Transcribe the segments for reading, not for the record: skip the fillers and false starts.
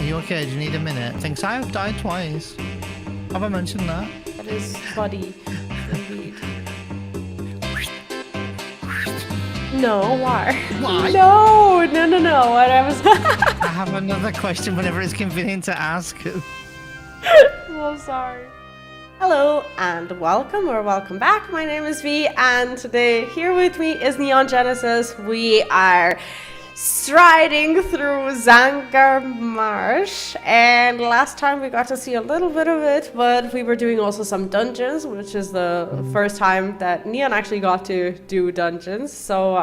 you okay? Do you need a minute? Thinks I've died twice. Have I mentioned that? That is funny, indeed. No, why? Why? No. What I was. I have another question whenever it's convenient to ask. I'm sorry. Hello and welcome or welcome back. My name is V, and today here with me is Neon Genesis. We are striding through Zangar Marsh, and last time we got to see a little bit of it, but we were doing also some dungeons, which is the first time that Neon actually got to do dungeons. So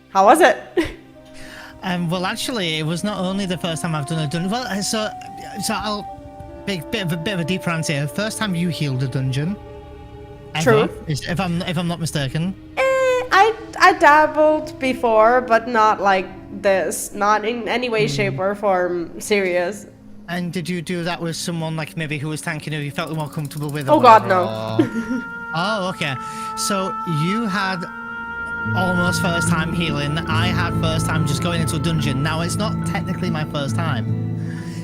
how was it? Well, actually, it was not only the first time I've done a dungeon. Well, so I'll bit of a deeper answer here. First time you healed a dungeon. Ever, True. if I'm not mistaken. I dabbled before, but not like this. Not in any way, shape, or form serious. And did you do that with someone like maybe who was tanking who you felt more comfortable with? Oh God, no. Oh, okay. So you had almost first time healing. I had first time just going into a dungeon. Now it's not technically my first time.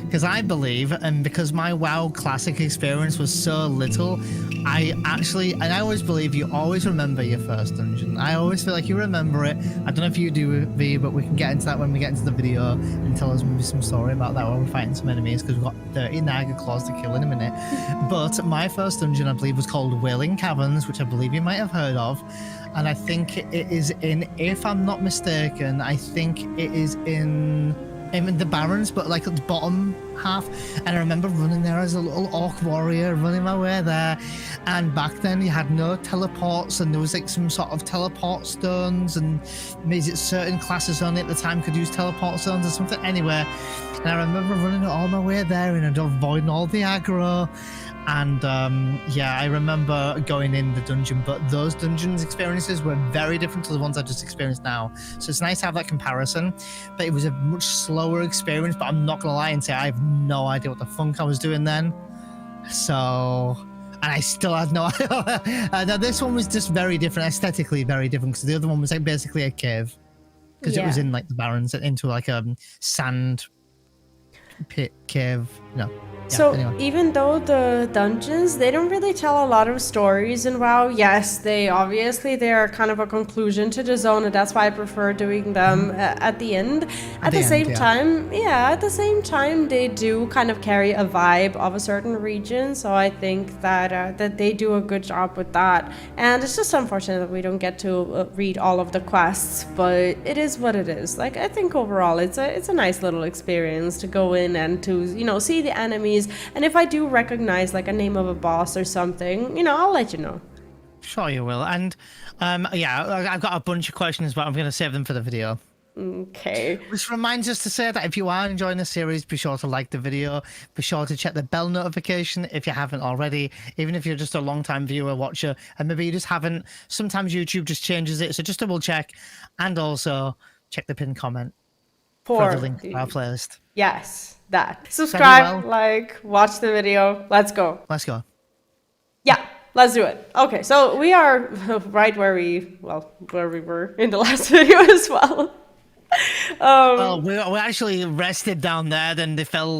Because I believe, and because my WoW Classic experience was so little, I always believe you always remember your first dungeon. I always feel like you remember it. I don't know if you do, V, but we can get into that when we get into the video and tell us maybe some story about that when we're fighting some enemies, because we've got 30 Naga claws to kill in a minute. But my first dungeon, I believe, was called Wailing Caverns, which I believe you might have heard of. And I think it is in, if I'm not mistaken, I think it is in the Barrens, but like at the bottom half. And I remember running there as a little orc warrior, running my way there. And back then you had no teleports, and there was like some sort of teleport stones, and maybe certain classes only at the time could use teleport stones or something. Anyway, and I remember running all my way there and avoiding all the aggro. And yeah, I remember going in the dungeon, but those dungeons experiences were very different to the ones I just experienced now. So it's nice to have that comparison, but it was a much slower experience. But I'm not gonna lie and say I have no idea what the funk I was doing then. So, and I still had no idea. Now this one was just very different, aesthetically very different, because the other one was like basically a cave, because it was in like the Barrens, into like a sand pit cave. No. Yeah, So anyway. even though the dungeons, they don't really tell a lot of stories in WoW. Yes, they are kind of a conclusion to the zone, and that's why I prefer doing them at the end. At the same time, they do kind of carry a vibe of a certain region. So I think that they do a good job with that. And it's just unfortunate that we don't get to read all of the quests, but it is what it is. Like, I think overall, it's a nice little experience to go in and to see the enemies. And if I do recognize like a name of a boss or something, I'll let you know. Sure you will. And yeah, I've got a bunch of questions, but I'm going to save them for the video. Okay. Which reminds us to say that if you are enjoying the series, be sure to like the video. Be sure to check the bell notification if you haven't already. Even if you're just a long-time viewer, watcher, and maybe you just haven't. Sometimes YouTube just changes it, so just double check. And also check the pinned comment for the link to our playlist. Yes, that. Subscribe, well. like, watch the video. Let's go. Let's go. Yeah, let's do it. Okay, so we are right where we were in the last video as well. Well, we actually rested down there. Then the flower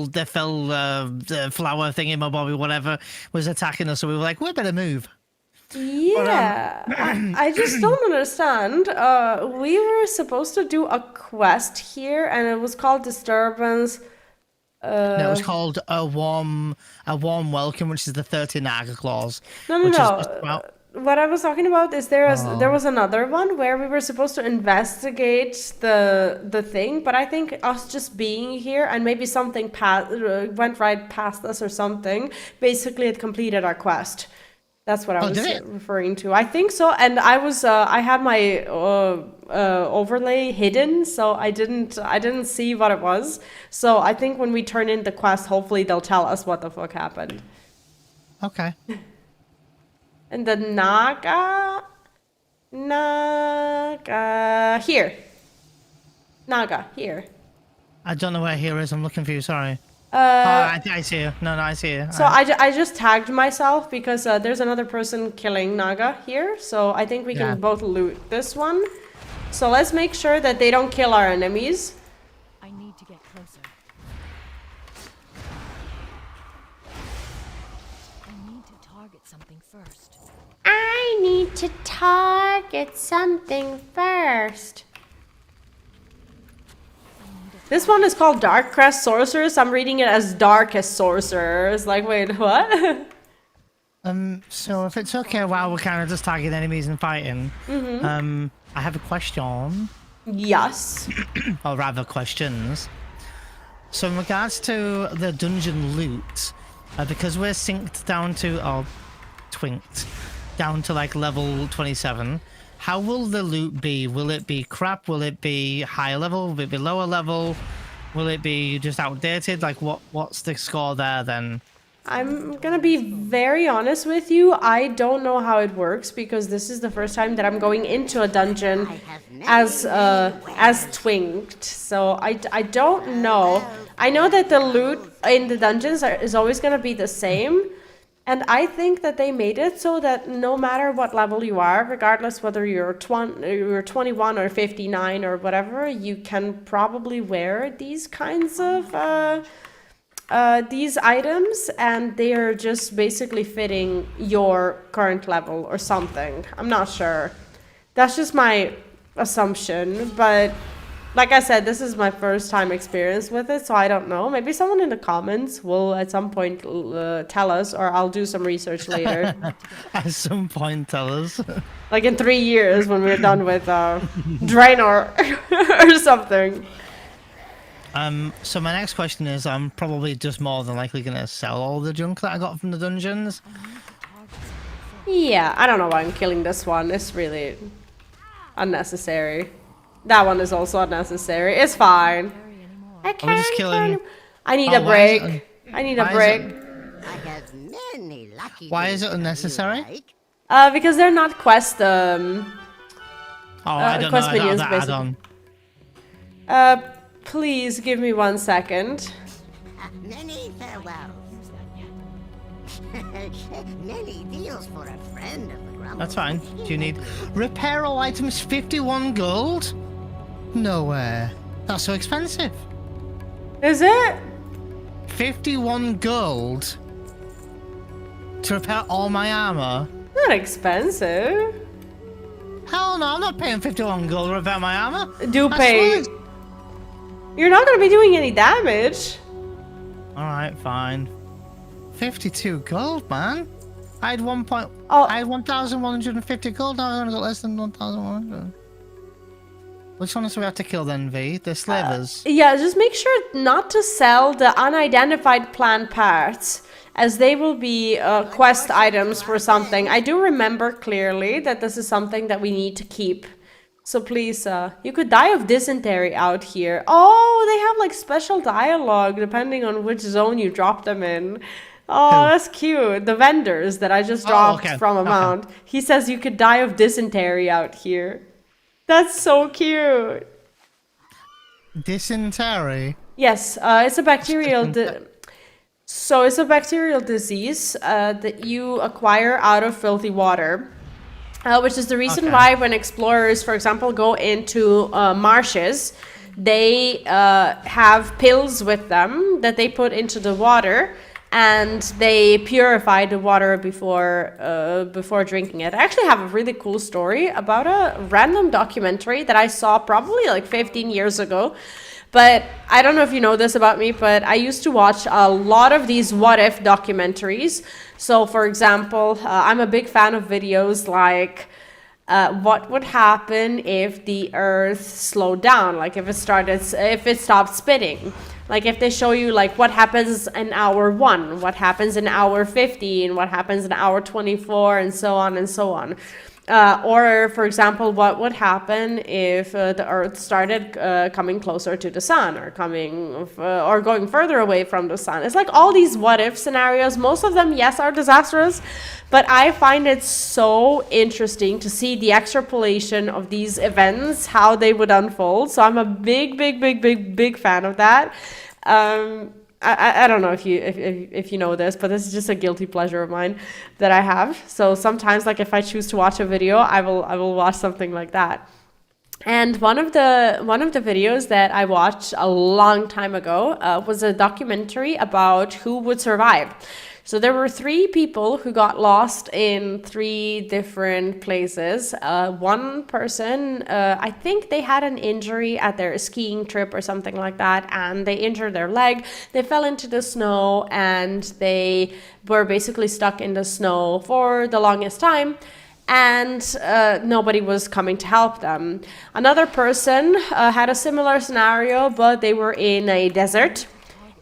thingy, my Bobby, whatever, was attacking us. So we were like, we better move. Yeah, I just don't understand. We were supposed to do a quest here, and it was called Disturbance. No, it was called a warm welcome, which is the 30 Naga clause. No. What I was talking about is there was another one where we were supposed to investigate the thing, but I think us just being here and maybe something went right past us or something. Basically, it completed our quest. That's what I was referring to. I think so. And I had my overlay hidden, so I didn't see what it was. So I think when we turn in the quest, hopefully they'll tell us what the fuck happened. Okay. And the Naga here. Naga here. I don't know where here is. I'm looking for you. Sorry. I see you. No, I see you. So I just tagged myself because there's another person killing Naga here. So I think we can both loot this one. So let's make sure that they don't kill our enemies. I need to get closer. something first. I need to target something first. This one is called WARCRAFT Sorcerers. I'm reading it as Darkest Sorcerers. Like, wait, what? So if it's okay while we're kind of just tagging enemies and fighting, I have a question. Yes. Or rather questions. So in regards to the dungeon loot, because we're synced down to, or twinked, down to like level 27, how will the loot be? Will it be crap? Will it be higher level? Will it be lower level? Will it be just outdated? Like what's the score there then? I'm gonna be very honest with you. I don't know how it works because this is the first time that I'm going into a dungeon as twinked. So I don't know. I know that the loot in the dungeons is always gonna be the same. And I think that they made it so that no matter what level you are, regardless whether you're 21 or 59 or whatever, you can probably wear these kinds of these items, and they are just basically fitting your current level or something. I'm not sure. That's just my assumption, but like I said, this is my first time experience with it, so I don't know. Maybe someone in the comments will at some point tell us, or I'll do some research later. At some point tell us. Like in 3 years when we're done with Draenor or something. So my next question is, I'm probably just more than likely going to sell all the junk that I got from the dungeons. Yeah, I don't know why I'm killing this one. It's really unnecessary. That one is also unnecessary. It's fine. I can't. just killing... I need a break. I need a break. I have many lucky Why is it days that you unnecessary? like. Because they're not quest I don't quest know. minions, That basically. add-on. Please give me 1 second. Many farewells. Many deals for a friend of the grumble. That's fine. Do you need... Repair all items 51 gold? No way. That's so expensive. Is it? 51 gold to repair all my armor? Not expensive. Hell no, I'm not paying 51 gold to repair my armor. Do That's pay. fine. You're not gonna be doing any damage. Alright, fine. 52 gold, man. I had Oh. I had 1,150 gold, now I've only got less than 1,100. Which ones do we have to kill then, V? The slavers. Yeah, just make sure not to sell the unidentified plant parts, as they will be quest items for something. I do remember clearly that this is something that we need to keep. So please, you could die of dysentery out here. Oh, they have like special dialogue depending on which zone you drop them in. Oh, that's cute. The vendors that I just dropped from a mount. He says you could die of dysentery out here. That's so cute. Dysentery? Yes, it's a bacterial... So it's a bacterial disease that you acquire out of filthy water. Which is the reason why when explorers, for example, go into marshes, they have pills with them that they put into the water, and they purify the water before drinking it. I actually have a really cool story about a random documentary that I saw probably like 15 years ago. But I don't know if you know this about me, but I used to watch a lot of these what if documentaries. So for example, I'm a big fan of videos like what would happen if the earth slowed down, like if it stopped spinning. Like if they show you like what happens in hour 1, what happens in hour 15, what happens in hour 24, and so on and so on. Or, for example, what would happen if the Earth started coming closer to the sun, or or going further away from the sun? It's like all these what-if scenarios. Most of them, yes, are disastrous, but I find it so interesting to see the extrapolation of these events, how they would unfold. So I'm a big fan of that. I don't know if you know this, but this is just a guilty pleasure of mine that I have. So sometimes, like if I choose to watch a video, I will watch something like that. And one of the videos that I watched a long time ago was a documentary about who would survive. So there were 3 people who got lost in 3 different places. One person, I think they had an injury at their skiing trip or something like that, and they injured their leg. They fell into the snow, and they were basically stuck in the snow for the longest time. And nobody was coming to help them. Another person had a similar scenario, but they were in a desert.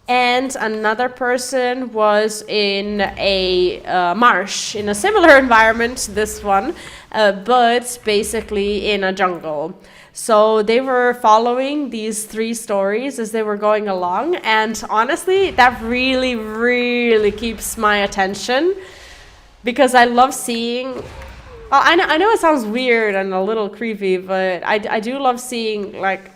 And another person was in a marsh, in a similar environment to this one, but basically in a jungle. So they were following these 3 stories as they were going along. And honestly, that really, really keeps my attention, because I love seeing... Well, I know it sounds weird and a little creepy, but I do love seeing, like,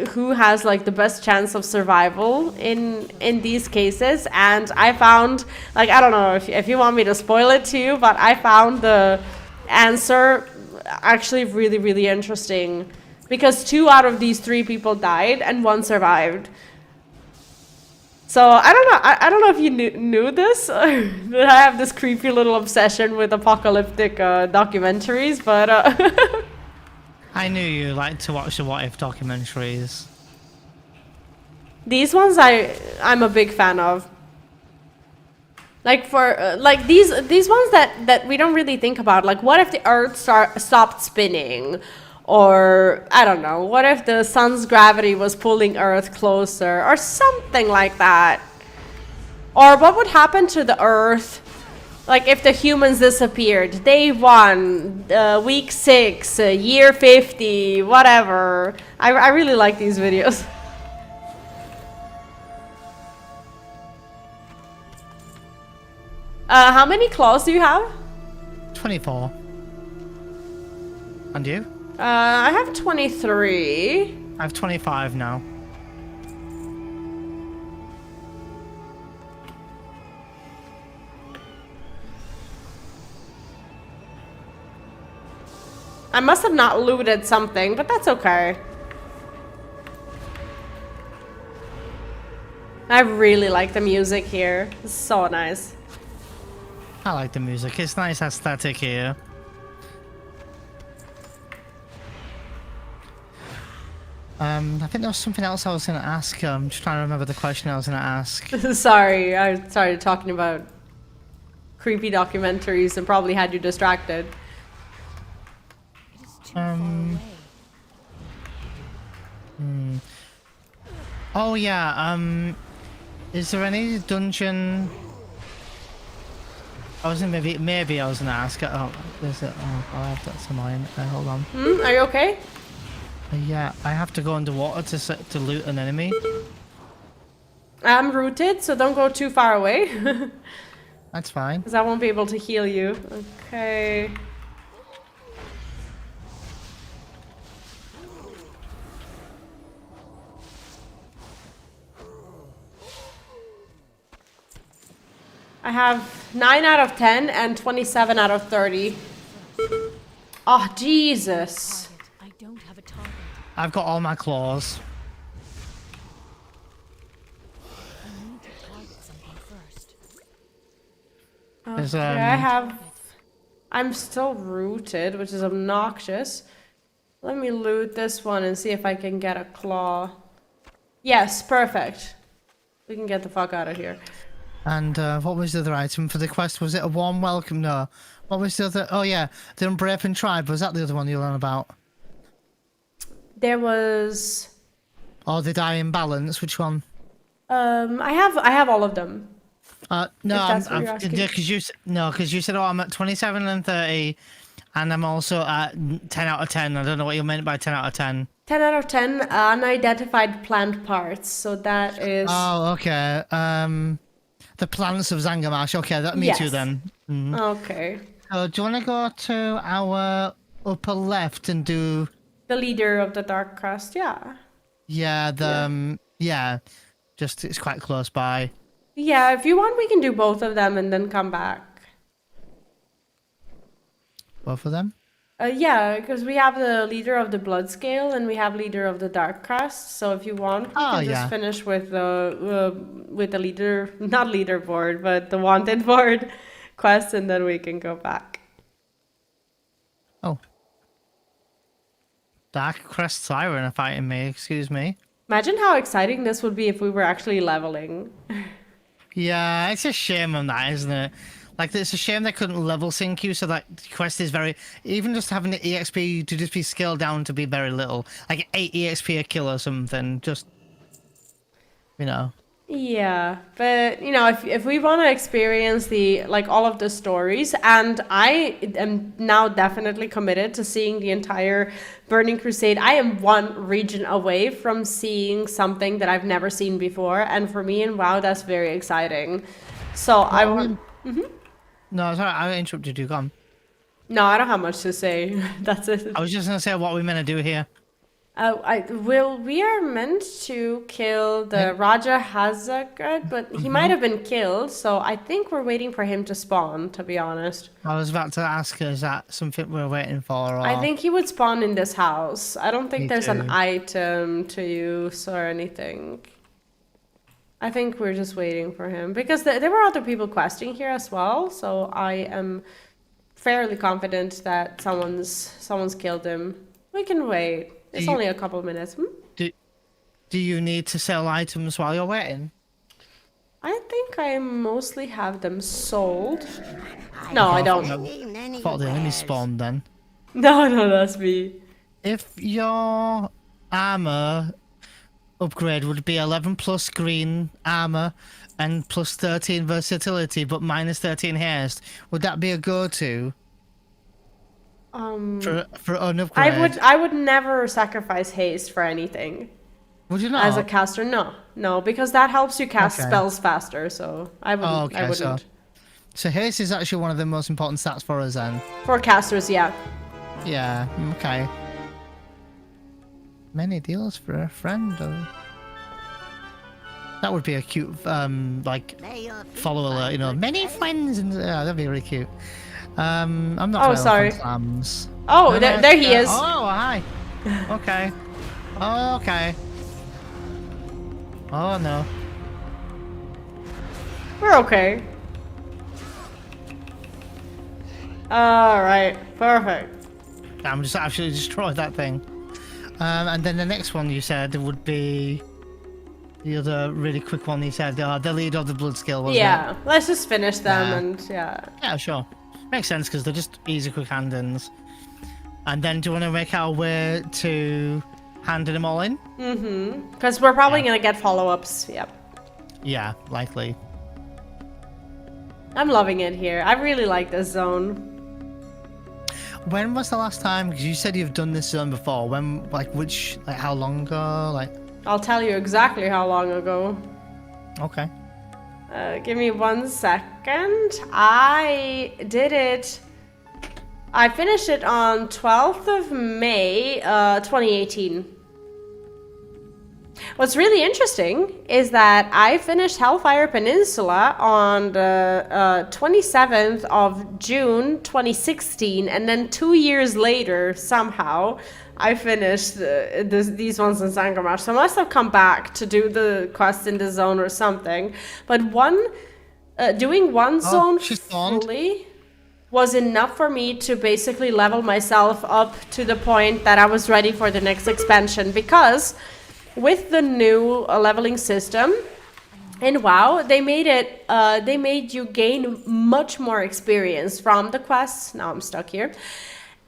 who has, like, the best chance of survival in these cases. And I found, like, I don't know if you want me to spoil it to you, but I found the answer actually really, really interesting, because 2 out of these 3 people died and 1 survived. So I don't know. I don't know if you knew this. That I have this creepy little obsession with apocalyptic documentaries, but I knew you liked to watch the What If documentaries. These ones I'm a big fan of. Like for like these ones that we don't really think about. Like, what if the Earth stopped spinning? Or, I don't know, what if the sun's gravity was pulling Earth closer, or something like that? Or what would happen to the Earth, like, if the humans disappeared? Day 1, week 6, year 50, whatever. I really like these videos. How many claws do you have? 24. And you? I have 23. I have 25 now. I must have not looted something, but that's okay. I really like the music here. It's so nice. I like the music. It's nice aesthetic here. I think there was something else I was going to ask. I'm just trying to remember the question I was going to ask. Sorry, I started talking about creepy documentaries and probably had you distracted. Oh yeah, is there any dungeon... I was maybe I was going to ask. Oh, there's it. Oh, that's annoying. Hold on. Are you okay? Yeah, I have to go underwater to loot an enemy. I'm rooted, so don't go too far away. That's fine. Because I won't be able to heal you. Okay. I have 9 out of 10 and 27 out of 30. Oh, Jesus. I don't have a target. I've got all my claws. I need to target something first. There's, Okay, I'm still rooted, which is obnoxious. Let me loot this one and see if I can get a claw. Yes, perfect. We can get the fuck out of here. And what was the other item for the quest? Was it a warm welcome? No. What was the other? Oh yeah, the Unbraping Tribe. Was that the other one you learned about? There was... Or the Dying Balance? Which one? I have all of them. No, that's what you're asking. because you said, oh, I'm at 27 and 30, and I'm also at 10 out of 10. I don't know what you meant by 10 out of 10. 10 out of 10 unidentified plant parts. So that is... Oh, okay. The plants of Zangamash. Okay, that me too Yes. then. Okay. So do you want to go to our upper left and do? The leader of the Dark Crust, yeah. Yeah, just it's quite close by. Yeah, if you want, we can do both of them and then come back. Both of them? Yeah, because we have the leader of the blood scale and we have leader of the dark crest. So if you want, we can just finish with the leader, not leaderboard, but the wanted board quest, and then we can go back. Oh. Dark Crest Siren are fighting me, excuse me. Imagine how exciting this would be if we were actually leveling. Yeah, it's a shame on that, isn't it? Like, it's a shame they couldn't level sync you, so that quest is very... Even just having the EXP to just be scaled down to be very little. Like 8 EXP a kill or something, just... You know. Yeah, but you know, if we want to experience all of the stories, and I am now definitely committed to seeing the entire Burning Crusade. I am one region away from seeing something that I've never seen before, and for me in WoW, that's very exciting. So I want. No, sorry, I interrupted you. Go on. No, I don't have much to say. That's it. I was just gonna say what we're meant to do here. We are meant to kill the Raja Hazagad, but he might have been killed, so I think we're waiting for him to spawn, to be honest. I was about to ask, is that something we're waiting for? Or... I think he would spawn in this house. I don't think Me there's an too. item to use or anything. I think we're just waiting for him, because there were other people questing here as well, so I am fairly confident that someone's killed him. We can wait. It's only a couple minutes. Do you need to sell items while you're waiting? I think I mostly have them sold. No, I don't. I thought the enemy spawned then. No, that's me. If your armor upgrade would be 11 plus green armor and plus 13 versatility, but minus 13 haste, would that be a go-to? For an upgrade? I would never sacrifice haste for anything. Would you not? As a caster, no, because that helps you cast spells faster. So I wouldn't. Oh, okay, I wouldn't. So haste is actually one of the most important stats for us then. For casters, yeah. Yeah. Okay. Many deals for a friend. That would be a cute, follow alert. You know, many friends, and that'd be really cute. I'm not. Oh, sorry. Clams. Oh, No, there he is. Oh, hi. Okay. Okay. Oh no. We're okay. All right, perfect. I'm just actually destroyed that thing. And then the next one you said would be the other really quick one. You said the leader of the blood skill, wasn't it? Yeah, let's just finish them and yeah. Yeah, sure. Makes sense because they're just easy, quick hand-ins. And then do you want to make our way to handing them all in? Mm-hmm. Because we're probably gonna get follow-ups. Yep. Yeah, likely. I'm loving it here. I really like this zone. When was the last time? Because you said you've done this zone before. When, how long ago? I'll tell you exactly how long ago. Okay. Give me 1 second. I did it. I finished it on 12th of May, 2018. What's really interesting is that I finished Hellfire Peninsula on the 27th of June 2016, and then 2 years later, somehow, I finished these ones in Zangarmarsh. So I must have come back to do the quest in the zone or something. But doing one zone fully was enough for me to basically level myself up to the point that I was ready for the next expansion, because with the new leveling system in WoW, they made you gain much more experience from the quests. Now I'm stuck here.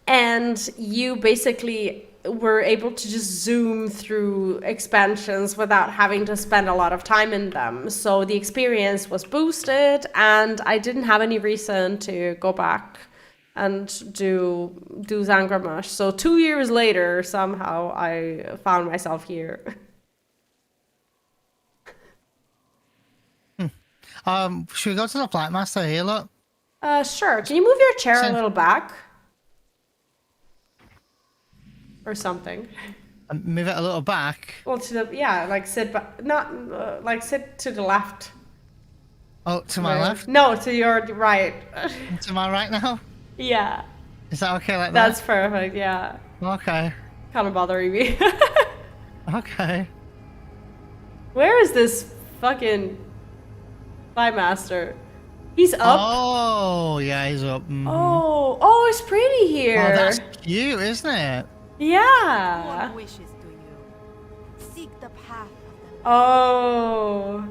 And you basically were able to just zoom through expansions without having to spend a lot of time in them. So the experience was boosted, and I didn't have any reason to go back and do Zangarmarsh. So 2 years later, somehow I found myself here. Should we go to the Flight Master here, look? Sure. Can you move your chair a little back? Or something. Move it a little back. Well, sit back. Not sit to the left. Oh, to my left? No, to your right. To my right now? Yeah. Is that okay like that? That's perfect, yeah. Okay. Kind of bothering me. Okay. Where is this fucking Fly Master? He's up. Oh, yeah, he's up. Mhm. Oh, it's pretty here. Oh, that's cute, isn't it? Yeah. What wishes do you? Seek the path of the Oh.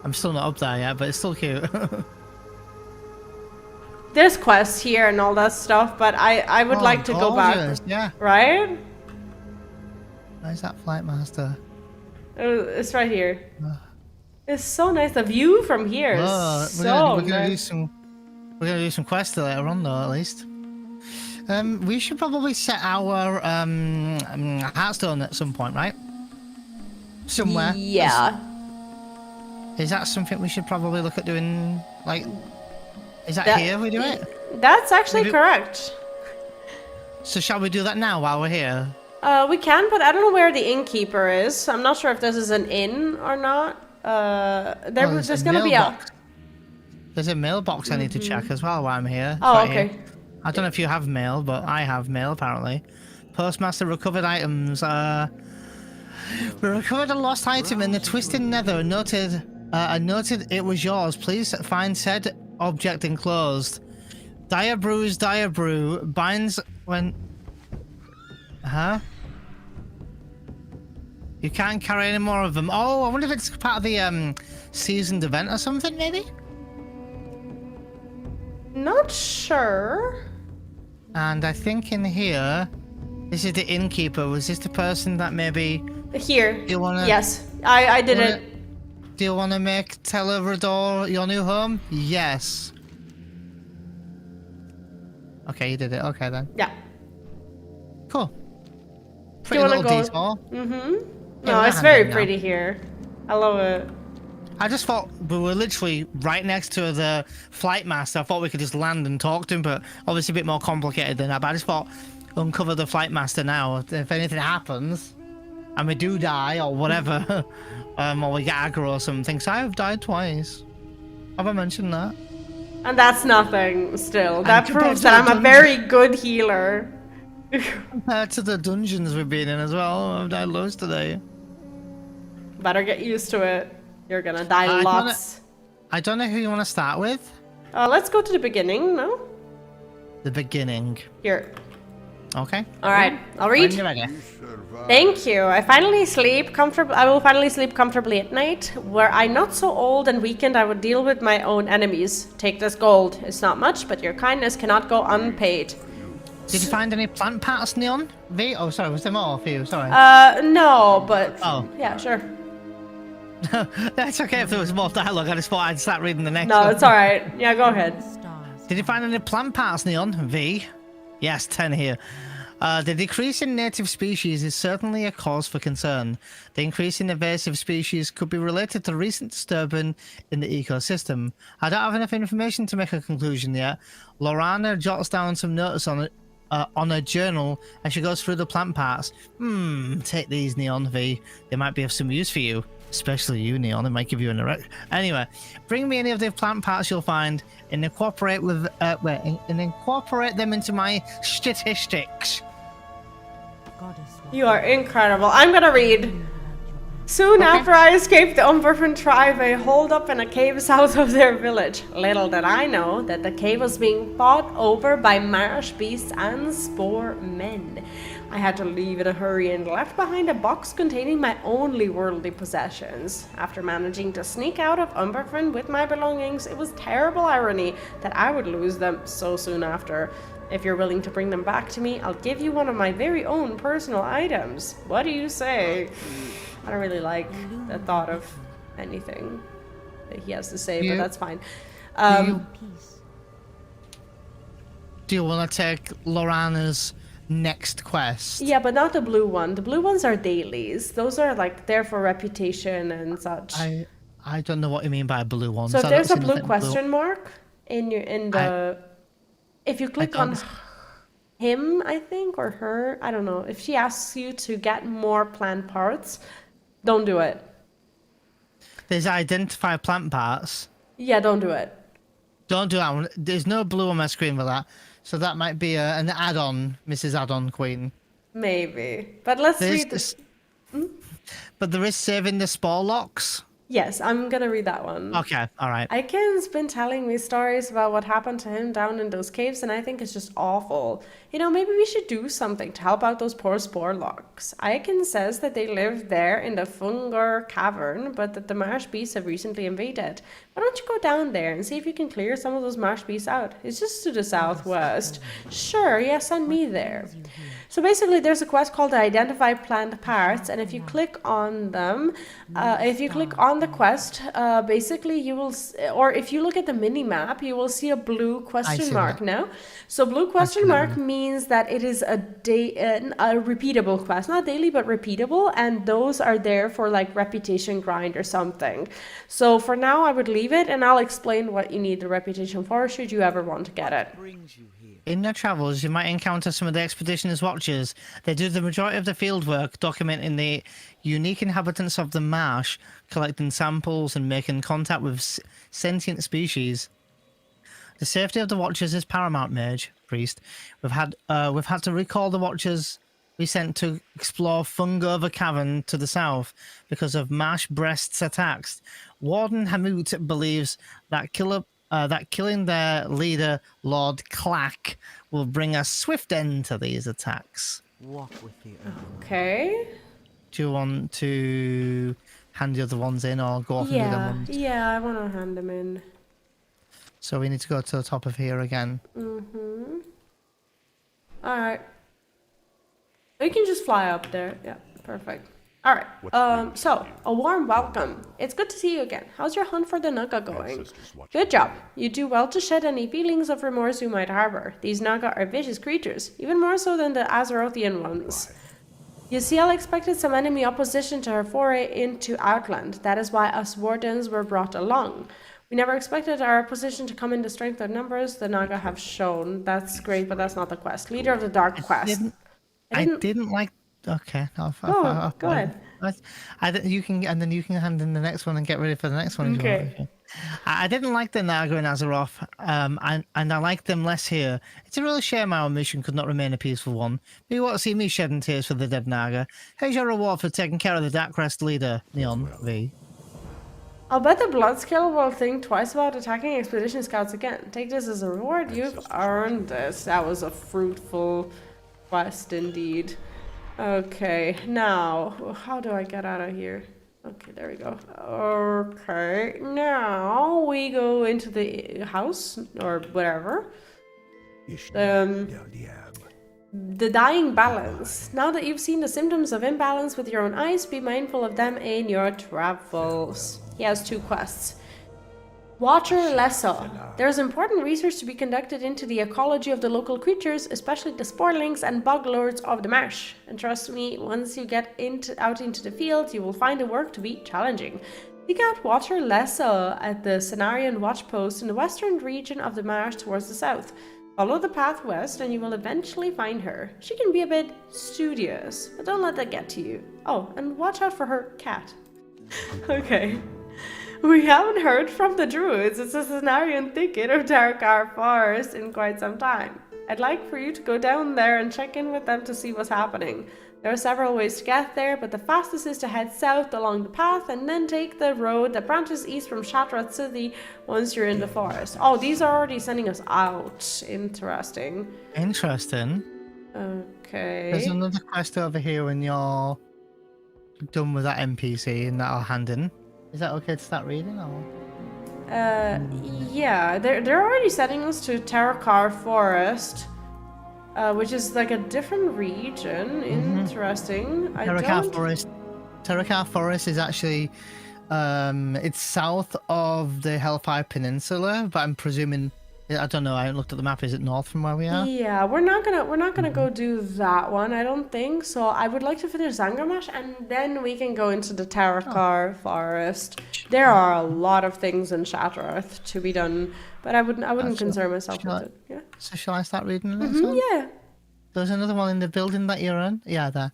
I'm still not up there yet, but it's still cute. There's quests here and all that stuff, but I would like to go back. gorgeous, yeah. Right? Where's that flight master? It's right here. It's so nice. The view from here is We're gonna nice. do some quests later on though, at least. We should probably set our Hearthstone at some point, right? Somewhere. Yeah. Is that something we should probably look at doing? Like, is that here we do it? That's actually Maybe- correct. So shall we do that now while we're here? We can, but I don't know where the innkeeper is. I'm not sure if this is an inn or not. There's gonna be a. There's a mailbox I need to check as well while I'm here. It's Oh, right okay. here. I don't know if you have mail, but I have mail apparently. Postmaster recovered items. We recovered a lost item in the Twisted Nether. Noted it was yours. Please find said object enclosed. Dire brew binds when. Huh? You can't carry any more of them. Oh, I wonder if it's part of the seasoned event or something, maybe? Not sure. And I think in here, this is the innkeeper. Was this the person that maybe... Here. You wanna... Yes, I did wanna- it. Do you want to make Telerador your new home? Yes. Okay, you did it. Okay, then. Yeah. Cool. Do Pretty you little wanna go? detail. Mm-hmm. Yeah, No, we're it's very handy now. pretty here. I love it. I just thought we were literally right next to the flight master. I thought we could just land and talk to him, but obviously a bit more complicated than that. But I just thought, uncover the flight master now. If anything happens, and we do die or whatever, or we get aggro or something. So I have died twice. Have I mentioned that? And that's nothing still. That compared proves to that the I'm a very good healer. Compared to the dungeons we've been in as well, I've died loads today. Better get used to it. You're gonna die I lots. I don't know who you want to start with. Let's go to the beginning, no? The beginning. Here. Okay. Alright, I'll When read. you're ready. Thank you. I will finally sleep comfortably at night. Were I not so old and weakened, I would deal with my own enemies. Take this gold. It's not much, but your kindness cannot go unpaid. Did you find any plant parts, Neon? V? Oh, sorry, was there more for you? Sorry. No, but... Oh. Yeah, sure. That's okay if there was more dialogue. I just thought I'd start reading the next No, one. it's alright. Yeah, go ahead. stars. Did you find any plant parts, Neon? V? Yes, 10 here. The decrease in native species is certainly a cause for concern. The increase in invasive species could be related to recent disturbance in the ecosystem. I don't have enough information to make a conclusion yet. Lorana jots down some notes on a journal as she goes through the plant parts. Take these, Neon V. They might be of some use for you. Especially you, Neon. It might give you an erect. Anyway, bring me any of the plant parts you'll find and incorporate incorporate them into my statistics. Goddess will You are incredible. I'm gonna read. Soon after I escaped the Umberfan tribe, I holed up in a cave south of their village. Little did I know that the cave was being fought over by marsh beasts and spore men. I had to leave in a hurry and left behind a box containing my only worldly possessions. After managing to sneak out of Umberfan with my belongings, it was terrible irony that I would lose them so soon after. If you're willing to bring them back to me, I'll give you one of my very own personal items. What do you say? I don't really like the thought of anything that he has to say, but that's fine. peace. Do you want to take Lorana's next quest? Yeah, but not the blue one. The blue ones are dailies. Those are like there for reputation and such. I don't know what you mean by blue ones. So if I there's a don't see blue nothing question mark in the if you click on don't- him, I think, or her, I don't know. If she asks you to get more plant parts, don't do it. There's identify plant parts. Yeah, don't do it. Don't do that one. There's no blue on my screen for that. So that might be an add-on, Mrs. Add-on Queen. Maybe. But let's read this. But there is saving the spore locks. Yes, I'm gonna read that one. Okay, all right. Iken's been telling me stories about what happened to him down in those caves, and I think it's just awful. You know, maybe we should do something to help out those poor spore locks. Iken says that they live there in the Fungar Cavern, but that the marsh beasts have recently invaded. Why don't you go down there and see if you can clear some of those marsh beasts out? It's just to the southwest. Sure, yeah, send me there. So basically, there's a quest called Identify Plant Parts, and if you click on them, if you click on the quest, basically you will, or if you look at the mini map, you will see a blue question mark now. So blue question mark means that it is a repeatable quest, not daily, but repeatable, and those are there for like reputation grind or something. So for now, I would leave it, and I'll explain what you need the reputation for should you ever want to get it. In your travels, you might encounter some of the expedition's watchers. They do the majority of the field work, documenting the unique inhabitants of the marsh, collecting samples and making contact with sentient species. The safety of the watchers is paramount, Mage, Priest. We've had to recall the watchers we sent to explore Fungova Cavern to the south because of marsh breasts attacks. Warden Hamut believes that killing their leader, Lord Clack, will bring a swift end to these attacks. Walk with the earth. Okay. Do you want to hand the other ones in or go off and do them ones? Yeah, I want to hand them in. So we need to go to the top of here again. Mm-hmm. All right. We can just fly up there. Yeah, perfect. All right. So a warm welcome. It's good to see you again. How's your hunt for the Naga going? Good job. You do well to shed any feelings of remorse you might harbor. These Naga are vicious creatures, even more so than the Azerothian ones. Yasiel expected some enemy opposition to her foray into Outland. That is why us Wardens were brought along. We never expected our opposition to come in the strength of numbers the Naga have shown. That's great, but that's not the quest. Leader of the Dark Quest. I didn't like. Okay, go ahead. You can, and then you can hand in the next one and get ready for the next one. Okay. I didn't like the Naga in Azeroth, and I like them less here. It's a real shame our mission could not remain a peaceful one. But you want to see me shedding tears for the dead Naga. Here's your reward for taking care of the Dark Crest leader, Neon V. I'll bet the Bloodskill will think twice about attacking Expedition Scouts again. Take this as a reward. You've earned this. That was a fruitful quest indeed. Okay, now, how do I get out of here? Okay, there we go. Okay, now we go into the house, or whatever. The dying balance. Now that you've seen the symptoms of imbalance with your own eyes, be mindful of them in your travels. He has 2 quests. Water Lesso. There's important research to be conducted into the ecology of the local creatures, especially the sporelings and bog lords of the marsh. And trust me, once you get out into the field, you will find the work to be challenging. Seek out Water Lesso at the Cenarian Watch Post in the western region of the marsh towards the south. Follow the path west and you will eventually find her. She can be a bit studious, but don't let that get to you. Oh, and watch out for her cat. Okay. We haven't heard from the Druids. It's a Cenarian thicket of Tarakar Forest in quite some time. I'd like for you to go down there and check in with them to see what's happening. There are several ways to get there, but the fastest is to head south along the path and then take the road that branches east from Shatrat City once you're in the forest. Oh, these are already sending us out. Interesting. Interesting. Okay. There's another quest over here when you're done with that NPC and that I'll hand in. Is that okay to start reading? Or? Yeah, they're already sending us to Tarakar Forest, which is like a different region. Interesting. Tarakar Forest is actually it's south of the Hellfire Peninsula, but I'm presuming, I don't know, I haven't looked at the map. Is it north from where we are? Yeah, we're not gonna go do that one, I don't think. So I would like to finish Zangarmash and then we can go into the Tarakar Forest. There are a lot of things in Shattrath to be done, but I wouldn't concern myself with it. Yeah. So shall I start reading the next one? Yeah. There's another one in the building that you're in. Yeah, there.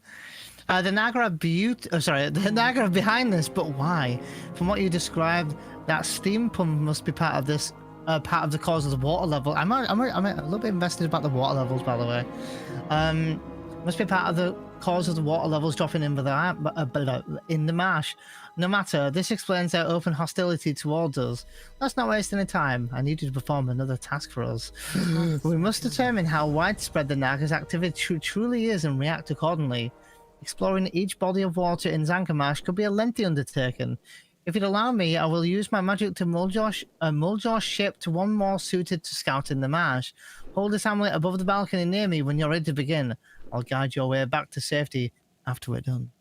The Naga the Naga behind this, but why? From what you described, that steam pump must be part of this part of the cause of the water level. I'm a little bit invested about the water levels, by the way. Must be part of the cause of the water levels dropping in in the marsh. No matter, this explains their open hostility towards us. Let's not waste any time. I need you to perform another task for us. We must determine how widespread the Naga's activity truly is and react accordingly. Exploring each body of water in Zangarmarsh could be a lengthy undertaking. If you'd allow me, I will use my magic to mold your ship to one more suited to scouting the marsh. Hold this amulet above the balcony near me when you're ready to begin. I'll guide your way back to safety after we're done.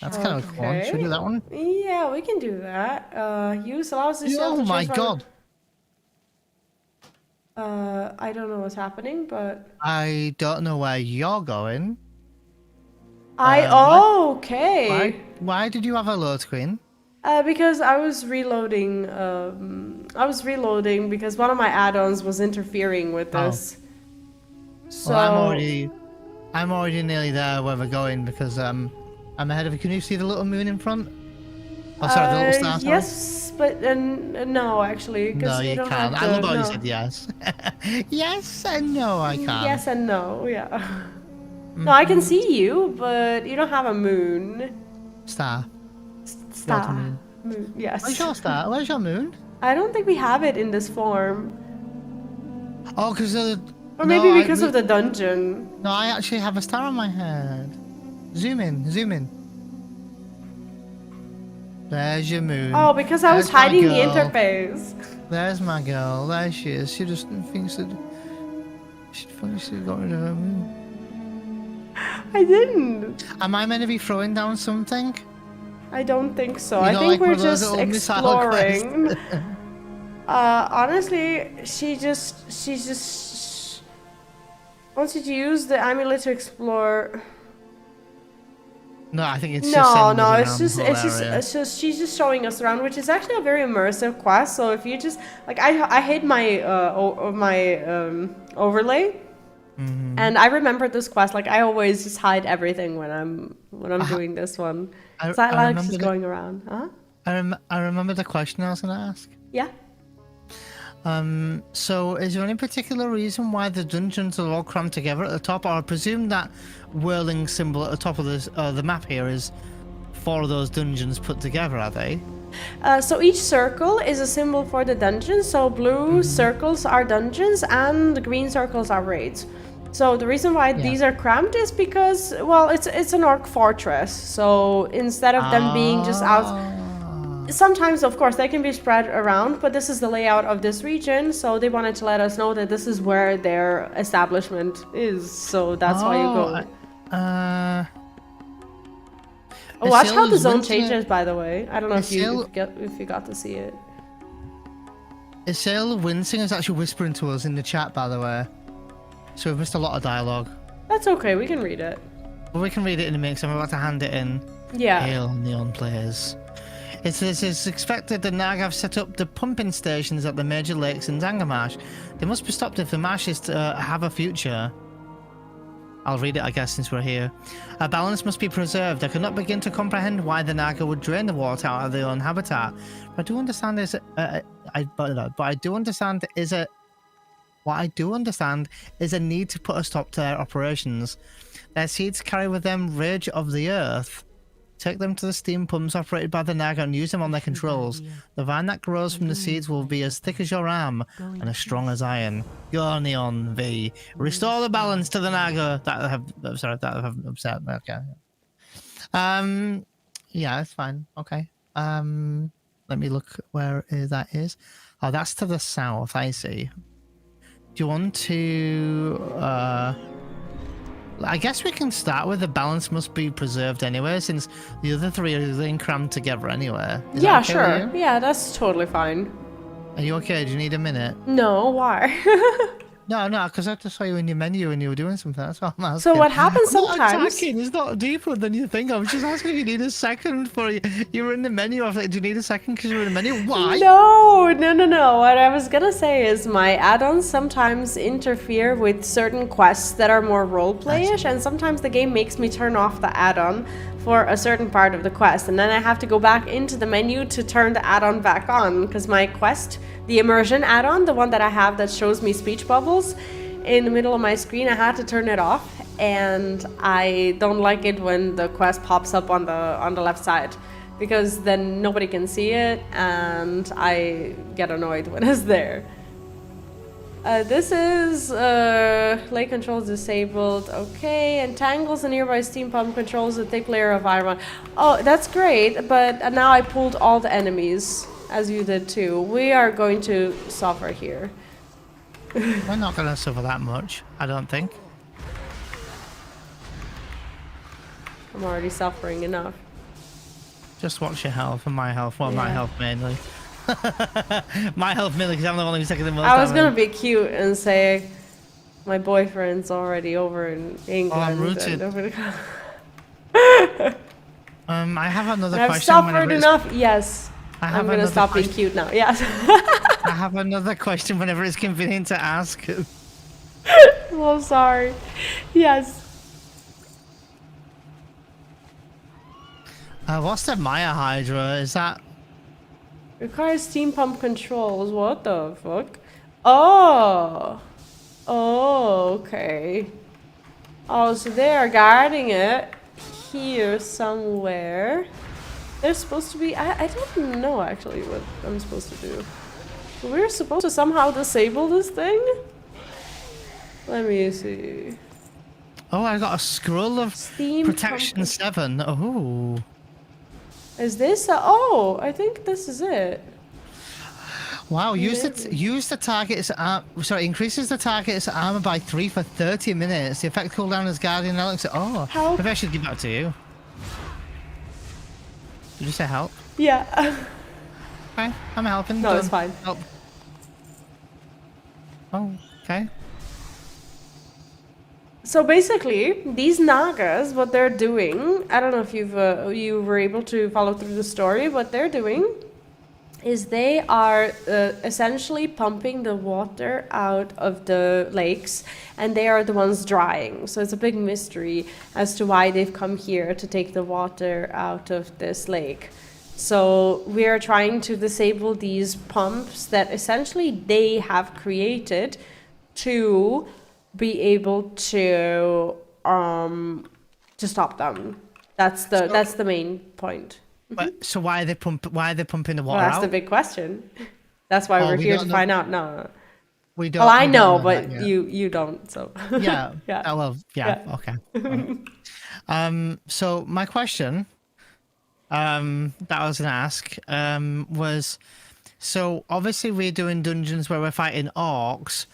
That's kind of a cool one. Should we do that one? Yeah, we can do that. Use allows the shell to Oh my choose god! I don't know what's happening, but I don't know where you're going. okay. Why did you have a load screen? Because I was reloading. Because one of my add-ons was interfering with this. So Well, I'm already nearly there where we're going because I'm ahead of you. Can you see the little moon in front? Oh, sorry, the little star. Sorry. Yes, but no, actually. No, you don't can't. have I to, love how you no. said yes. Yes and no, I can't. Yes and no, yeah. No, I can see you, but you don't have a moon. Star. Star. Moon. Moon, yes. Where's your star? Where's your moon? I don't think we have it in this form. Oh, because Or maybe because of the dungeon. No, I actually have a star on my head. Zoom in, zoom in. There's your moon. Oh, because I was There's my hiding the girl. interface. There's my girl. There she is. She just thinks that she thinks she got rid of her moon. I didn't. Am I meant to be throwing down something? I don't think so. You I know, think like one we're of those just little missile exploring. quests. Honestly, she just wants you to use the amulet to explore. No, I think it's just sending No, us it's around the whole area. she's just showing us around, which is actually a very immersive quest. So if you just like, I hate my overlay, and I remember this quest. Like I always just hide everything when I'm doing this one. I So I like remember just the- going around. Huh? I remember the question I was going to ask. Yeah. So is there any particular reason why the dungeons are all crammed together at the top? Or I presume that whirling symbol at the top of this the map here is 4 of those dungeons put together, are they? So each circle is a symbol for the dungeon. So blue circles are dungeons and the green circles are raids. So the reason why these are cramped is because, well, it's an orc fortress. So instead of them being just out, sometimes of course they can be spread around, but this is the layout of this region. So they wanted to let us know that this is where their establishment is. So that's why you go. Watch how the zone changes, by the way. I don't know if you got to see it. Isail Winsing is actually whispering to us in the chat, by the way. So we've missed a lot of dialogue. That's okay, we can read it. But we can read it in a mix. I'm about to hand it in. Yeah. Hail, Neon players. It says it's expected the Nag have set up the pumping stations at the major lakes in Zangarmarsh. They must be stopped if the marsh is to have a future. I'll read it, I guess, since we're here. A balance must be preserved. I cannot begin to comprehend why the Naga would drain the water out of their own habitat. But I do understand What I do understand is a need to put a stop to their operations. Their seeds carry with them rage of the earth. Take them to the steam pumps operated by the Naga and use them on their controls. The vine that grows from the seeds will be as thick as your arm and as strong as iron. Go Neon V. Restore the balance to the Naga that have upset. Okay. Yeah, it's fine. Okay. Let me look where that is. Oh, that's to the south, I see. Do you want to I guess we can start with the balance must be preserved anyway, since the other 3 are then crammed together anyway. Is Yeah, that okay sure. with you? Yeah, that's totally fine. Are you okay? Do you need a minute? No, why? No, because I just saw you in your menu and you were doing something. That's what I'm asking. So what happens I'm not sometimes? attacking. It's not deeper than you think. I was just asking if you need a second for you. You were in the menu. I was like, do you need a second because you were in the menu? Why? No. What I was gonna say is my add-ons sometimes interfere with certain quests that are more roleplay-ish, and sometimes the game makes me turn off the add-on for a certain part of the quest, and then I have to go back into the menu to turn the add-on back on, because my quest, the immersion add-on, the one that I have that shows me speech bubbles in the middle of my screen, I had to turn it off, and I don't like it when the quest pops up on the left side, because then nobody can see it, and I get annoyed when it's there. This is lake controls disabled. Okay, entangles the nearby steam pump, controls a thick layer of iron. Oh, that's great, but now I pulled all the enemies, as you did too. We are going to suffer here. We're not going to suffer that much, I don't think. I'm already suffering enough. Just watch your health and my health. Well, my health mainly. My health mainly because I'm the one who's taking the most. I was going to be cute and say my boyfriend's already over in England. Oh, I'm rooted. I have another I've question. suffered enough. Yes. I'm going to stop being cute now. Yes. I have another question whenever it's convenient to ask. Oh, sorry. Yes. What's the Maya Hydra? Is that... Requires steam pump controls. What the fuck? Oh. Oh, okay. Oh, so they are guarding it here somewhere. They're supposed to be... I don't know actually what I'm supposed to do. We're supposed to somehow disable this thing? Let me see. Oh, I got a scroll of Steam protection pump. 7. Oh. Is this oh, I think this is it. Wow, use the target's increases the target's armor by 3 for 30 minutes. The effect cooldown is guardian Alex. Oh, Help. maybe I should give that to you. Did you say help? Yeah. Okay, I'm helping. No, it's fine. Help. Oh, okay. So basically, these Nagas, what they're doing, I don't know if you were able to follow through the story. What they're doing is they are essentially pumping the water out of the lakes, and they are the ones drying. So it's a big mystery as to why they've come here to take the water out of this lake. So we are trying to disable these pumps that essentially they have created to be able to stop them. That's the main point. But, so why are they pumping the water Well, that's out? the big question. That's why we're here to find out. No. We don't. Well, I we know, don't but that yet. you don't. So Yeah. Yeah. Oh, well, yeah. Okay. Alright. So my question, that I was gonna ask, was, so obviously we're doing dungeons where we're fighting orcs.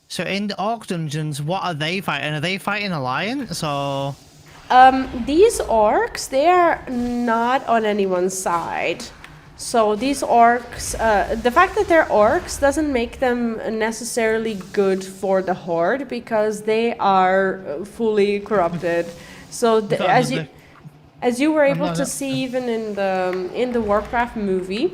So in the orc dungeons, what are they fighting? Are they fighting alliance or? these orcs, they are not on anyone's side. So these orcs, the fact that they're orcs doesn't make them necessarily good for the horde because they are fully corrupted. So as you were able to see even in the WARCRAFT movie,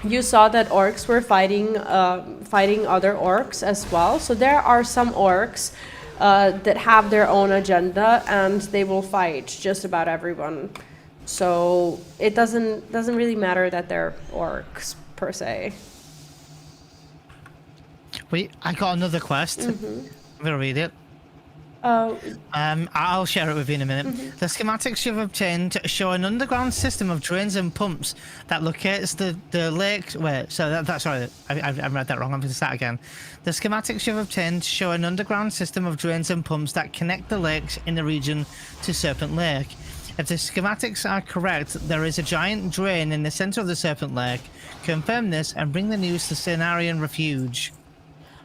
you saw that orcs were fighting other orcs as well. So there are some orcs that have their own agenda and they will fight just about everyone. So it doesn't really matter that they're orcs per se. Wait, I got another quest. I'm gonna read it. I'll share it with you in a minute. The schematics you've obtained show an underground system of drains and pumps that locates the lake. Wait, so that's sorry, I read that wrong. I'm going to start again. The schematics you've obtained show an underground system of drains and pumps that connect the lakes in the region to Serpent Lake. If the schematics are correct, there is a giant drain in the center of the Serpent Lake. Confirm this and bring the news to Cenarian Refuge.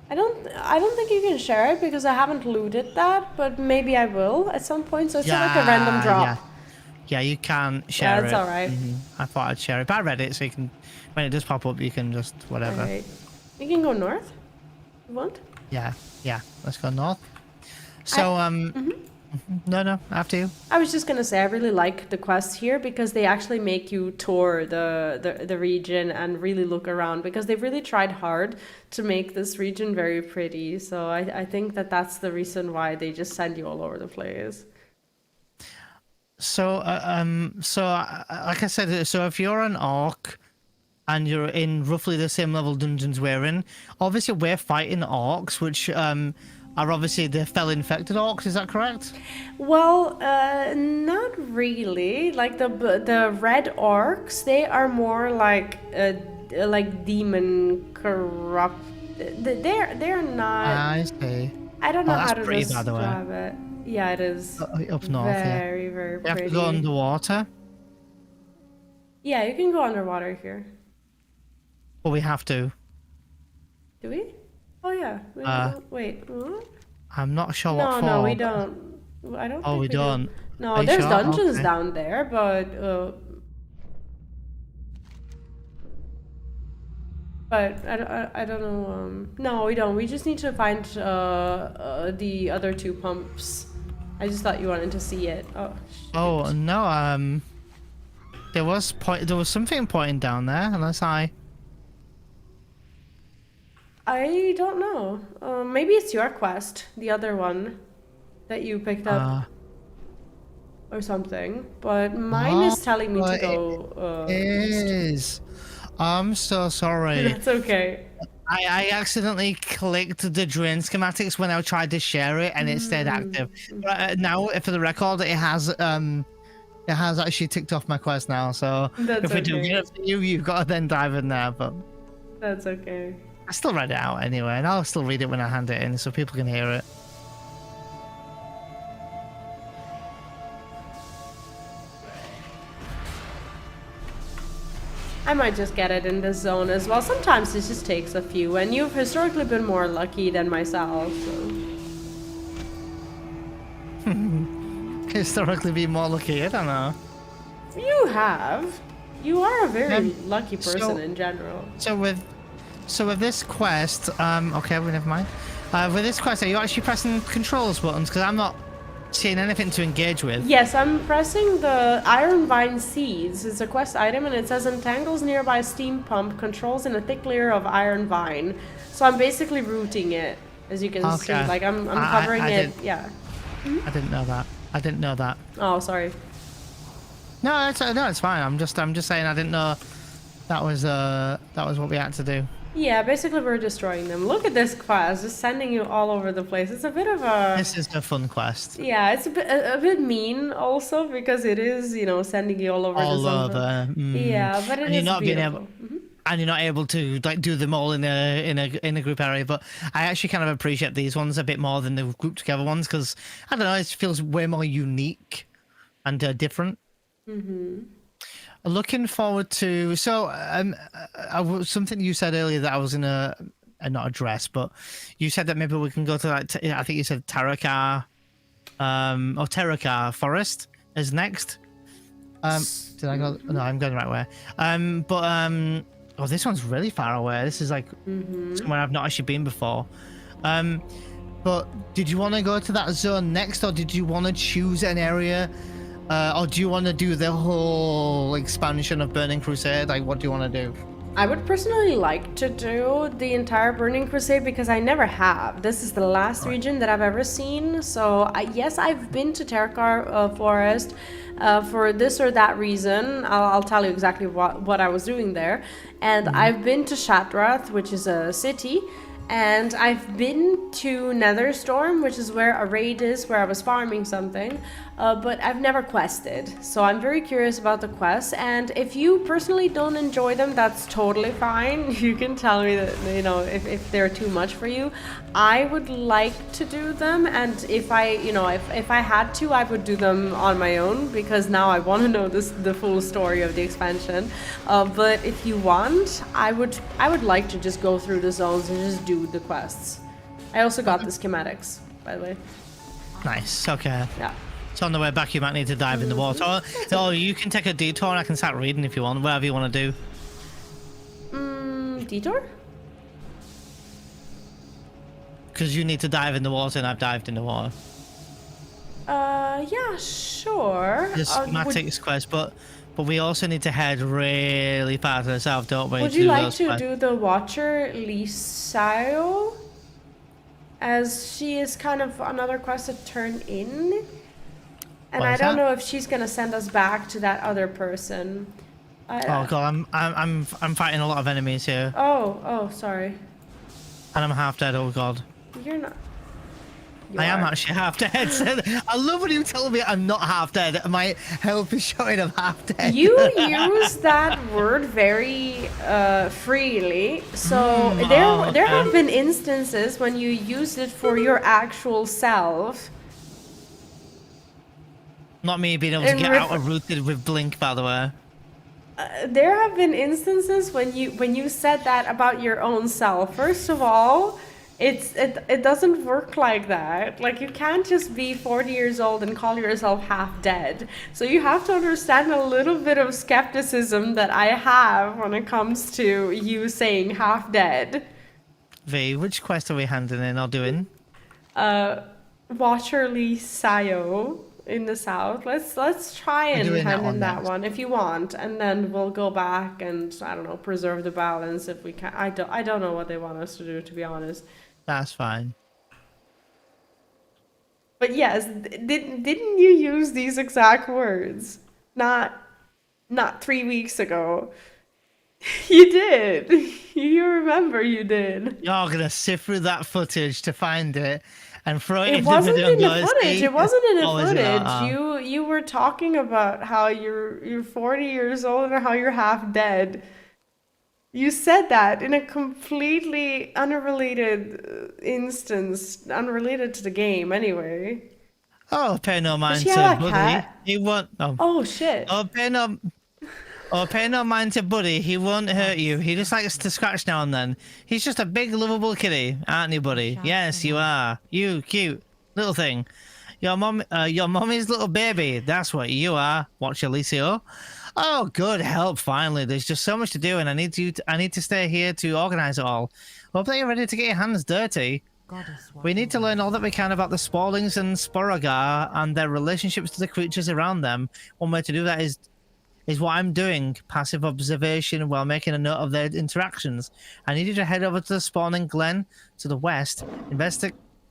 I don't think you can share it because I haven't looted that, but maybe I will at some point. So it's not like a random drop. Yeah, you can share it. That's all right. I thought I'd share it, but I read it, so you can, when it does pop up, you can just whatever. All right. You can go north. You want? Yeah. Let's go north. So no, after you. I was just gonna say I really like the quests here because they actually make you tour the region and really look around because they've really tried hard to make this region very pretty. So I think that's the reason why they just send you all over the place. Like I said, so if you're an orc and you're in roughly the same level dungeons we're in, obviously we're fighting orcs, which are obviously the fell infected orcs. Is that correct? Well, not really. Like the red orcs, they are more like demon corrupt. They're not. I see. I don't know that's how to pretty, by the way. describe it. Yeah, it is. Up north, very, very You have pretty. to go underwater, Yeah, you can go underwater here. but we have to. Do we? Oh yeah. Wait. Huh? I'm not sure what for. No, we don't. I don't. Oh, think we don't. do. No, Are you there's sure? dungeons Okay. down there, but I don't know. No, we don't. We just need to find the other two pumps. I just thought you wanted to see it. Oh. Shit. Oh no. There was something pointing down there, unless I don't know. Maybe it's your quest, the other one that you picked up or something. But mine is telling me to go. It is. I'm so sorry. That's okay. I accidentally clicked the drain schematics when I tried to share it, and it stayed active. Now, for the record, it has actually ticked off my quest now. So That's if we do okay. get it for you, you've got to then dive in there. But That's okay. I still read it out anyway, and I'll still read it when I hand it in, so people can hear it. I might just get it in this zone as well. Sometimes it just takes a few, and you've historically been more lucky than myself. So. Historically, be more lucky. I don't know. You have. You are a very lucky person so- in general. So with this quest, okay, well, never mind. With this quest, are you actually pressing controls buttons? Because I'm not seeing anything to engage with. Yes, I'm pressing the Iron Vine Seeds. It's a quest item, and it says entangles nearby steam pump, controls in a thick layer of iron vine. So I'm basically rooting it, as you can see. Okay. Like I'm covering it. Yeah. I didn't know that. I didn't know that. Oh, sorry. No, it's fine. I'm just saying I didn't know that was what we had to do. Yeah, basically we're destroying them. Look at this quest, just sending you all over the place. It's a bit of a... This is a fun quest. Yeah, it's a bit mean also, because it is, sending you all over All the zone. over. Yeah, but And it you're is not being beautiful. able, and you're not able to like do them all in a group area. But I actually kind of appreciate these ones a bit more than the group together ones, because I don't know, it feels way more unique and different. Looking forward to something you said earlier that I was gonna not address, but you said that maybe we can go to I think you said Terakar, or Terakar Forest is next. Did I go? No, I'm going the right way. Oh, this one's really far away. This is like somewhere I've not actually been before. But did you want to go to that zone next, or did you want to choose an area? Or do you want to do the whole expansion of Burning Crusade? Like, what do you want to do? I would personally like to do the entire Burning Crusade because I never have. This is the last region that I've ever seen. So, yes, I've been to Terakar Forest for this or that reason. I'll tell you exactly what I was doing there. And I've been to Shatrath, which is a city. And I've been to Netherstorm, which is where a raid is, where I was farming something, but I've never quested. So I'm very curious about the quests, and if you personally don't enjoy them, that's totally fine. You can tell me that, if they're too much for you. I would like to do them, and if I had to, I would do them on my own, because now I want to know the full story of the expansion. But if you want, I would like to just go through the zones and just do the quests. I also got the schematics, by the way. Nice. Okay. Yeah. So on the way back, you might need to dive in the water. Or you can take a detour and I can start reading if you want, whatever you want to do. Detour? Because you need to dive in the water and I've dived in the water. Yeah, sure. The schematics quest, but we also need to head really far to the south, don't we? Would you like to do the Watcher Lisaio? As she is kind of another quest to turn in. And What I is don't that? know if she's gonna send us back to that other person. Oh god, I'm fighting a lot of enemies here, Oh, sorry. and I'm half dead. Oh god, You're not. You I am are. actually half dead. I love when you tell me I'm not half dead. My health is showing I'm half dead. You use that word very freely, so there have been instances when you used it for your actual self. Not me being able to In get ref- out of rooted with Blink, by the way. There have been instances when you said that about your own self. First of all, it doesn't work like that. Like, you can't just be 40 years old and call yourself half dead. So you have to understand a little bit of skepticism that I have when it comes to you saying half dead. V, which quest are we handing in or doing? Watcherly Sayo in the south. Let's try and doing that hand in one that next. one if you want, and then we'll go back and, I don't know, preserve the balance if we can. I don't know what they want us to do, to be honest. That's fine. But yes, didn't you use these exact words? Not 3 weeks ago. You did. You remember you did. You're gonna sift through that footage to find it and throw it It in wasn't the video in the and go, footage. "See?" It wasn't in the Oh, is it not? footage. You were talking about how you're 40 years old and how you're half dead. You said that in a completely unrelated instance, unrelated to the game anyway. Oh, pay no mind she to have a Buddy. cat? He won't. Oh shit. Pay no mind to Buddy. He won't hurt you. He just likes to scratch now and then. He's just a big, lovable kitty, aren't you, Buddy? Yes, you are. You cute little thing. Your mommy's little baby. That's what you are. Watch Alicio. Oh, good help! Finally, there's just so much to do, and I need to stay here to organize it all. Hope that you're ready to get your hands dirty. Goddess, We need to learn all that we can about the Sporlings and Sporogar and their relationships to the creatures around them. One way to do that is what I'm doing, passive observation while making a note of their interactions. I need you to head over to the spawning glen to the west,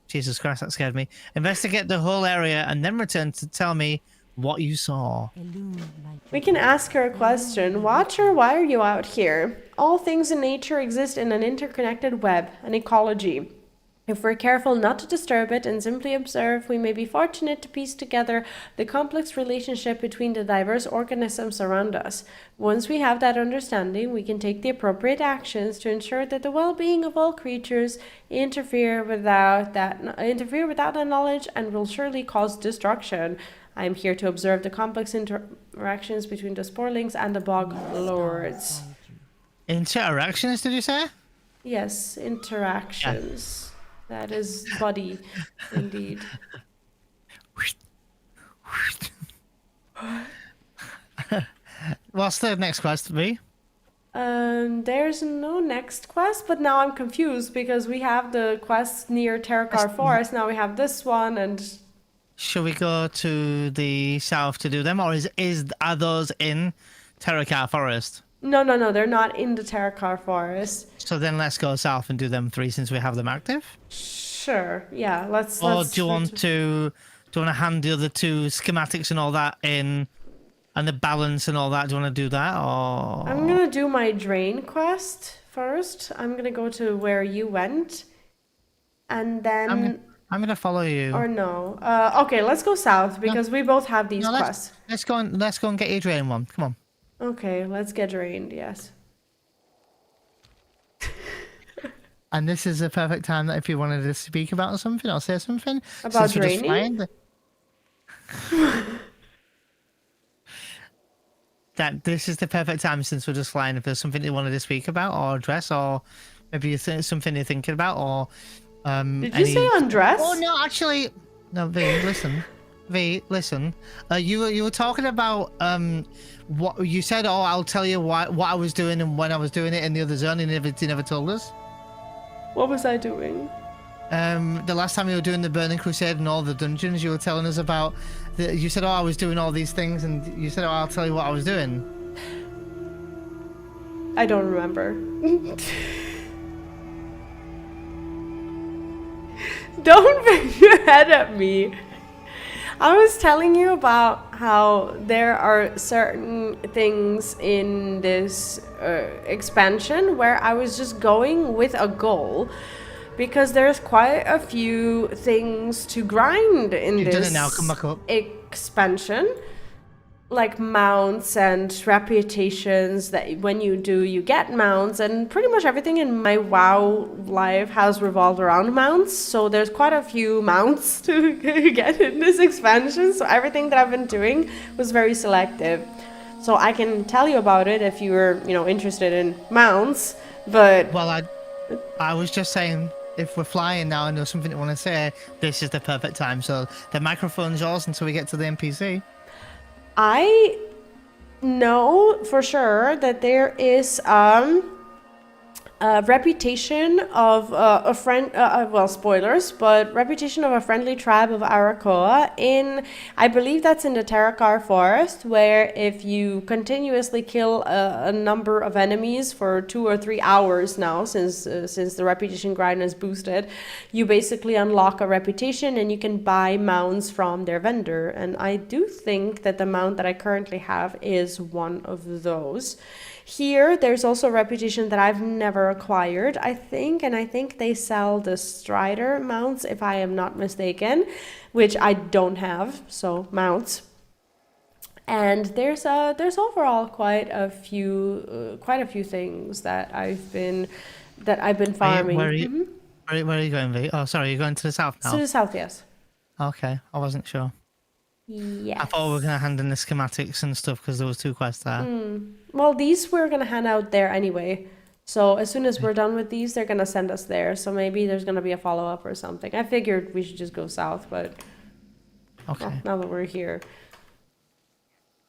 Jesus Christ, that scared me. Investigate the whole area and then return to tell me what you saw. We can ask her a question. Watcher, why are you out here? All things in nature exist in an interconnected web, an ecology. If we're careful not to disturb it and simply observe, we may be fortunate to piece together the complex relationship between the diverse organisms around us. Once we have that understanding, we can take the appropriate actions to ensure that the well-being of all creatures interfere without that knowledge and will surely cause destruction. I am here to observe the complex interactions between the Sporlings and the Bog Lords. Interactions, did you say? Yes, interactions. That is body, indeed. What's the next quest, V? There's no next quest, but now I'm confused because we have the quest near Terrakar Forest. Now we have this one, and Should we go to the south to do them, or are those in Terrakar Forest? no, they're not in the Terrakar Forest. So then let's go south and do them 3 since we have them active. Sure, yeah, let's. Or let's do you want to hand the other 2 schematics and all that in, and the balance and all that? Do you want to do that, or? I'm gonna do my drain quest first. I'm gonna go to where you went, and then. I'm gonna follow you. Or no. Okay, let's go south because we both have these quests. Let's go and get your drain one. Come on. Okay, let's get drained. Yes. And this is a perfect time that if you wanted to speak about something or say something About since we're just draining? flying, that this is the perfect time since we're just flying. If there's something you wanted to speak about or address, or maybe something you're thinking about, or Did you say undress? Oh no, actually, no. V, listen. V, listen. You were talking about what you said. Oh, I'll tell you what I was doing and when I was doing it in the other zone. And you never told us. What was I doing? The last time you were doing the Burning Crusade and all the dungeons, you were telling us about. You said, "Oh, I was doing all these things," and you said, "Oh, I'll tell you what I was doing." I don't remember. Don't bang your head at me. I was telling you about how there are certain things in this expansion where I was just going with a goal. Because there's quite a few things to grind in You've this done it now, come back up. expansion. Like mounts and reputations that when you do, you get mounts. And pretty much everything in my WoW life has revolved around mounts. So there's quite a few mounts to get in this expansion. So everything that I've been doing was very selective. So I can tell you about it if you're, interested in mounts. But Well, I was just saying, if we're flying now and there's something you want to say, this is the perfect time. So the microphone's yours until we get to the NPC. I know for sure that there is a reputation of a friend, well, spoilers, but reputation of a friendly tribe of Arakoa in, I believe that's in the Terakar forest, where if you continuously kill a number of enemies for 2 or 3 hours now, since the reputation grind is boosted, you basically unlock a reputation and you can buy mounts from their vendor. And I do think that the mount that I currently have is one of those. Here, there's also a reputation that I've never acquired, I think, and I think they sell the Strider mounts, if I am not mistaken, which I don't have, so mounts. And there's overall quite a few things that I've been farming. Where are you going, V? Oh, sorry, you're going to the south now? To the south, yes. Okay, I wasn't sure. Yes. I thought we were going to hand in the schematics and stuff because there was 2 quests there. Well, these we're going to hand out there anyway. So as soon as we're done with these, they're going to send us there. So maybe there's going to be a follow-up or something. I figured we should just go south, but Okay. now that we're here.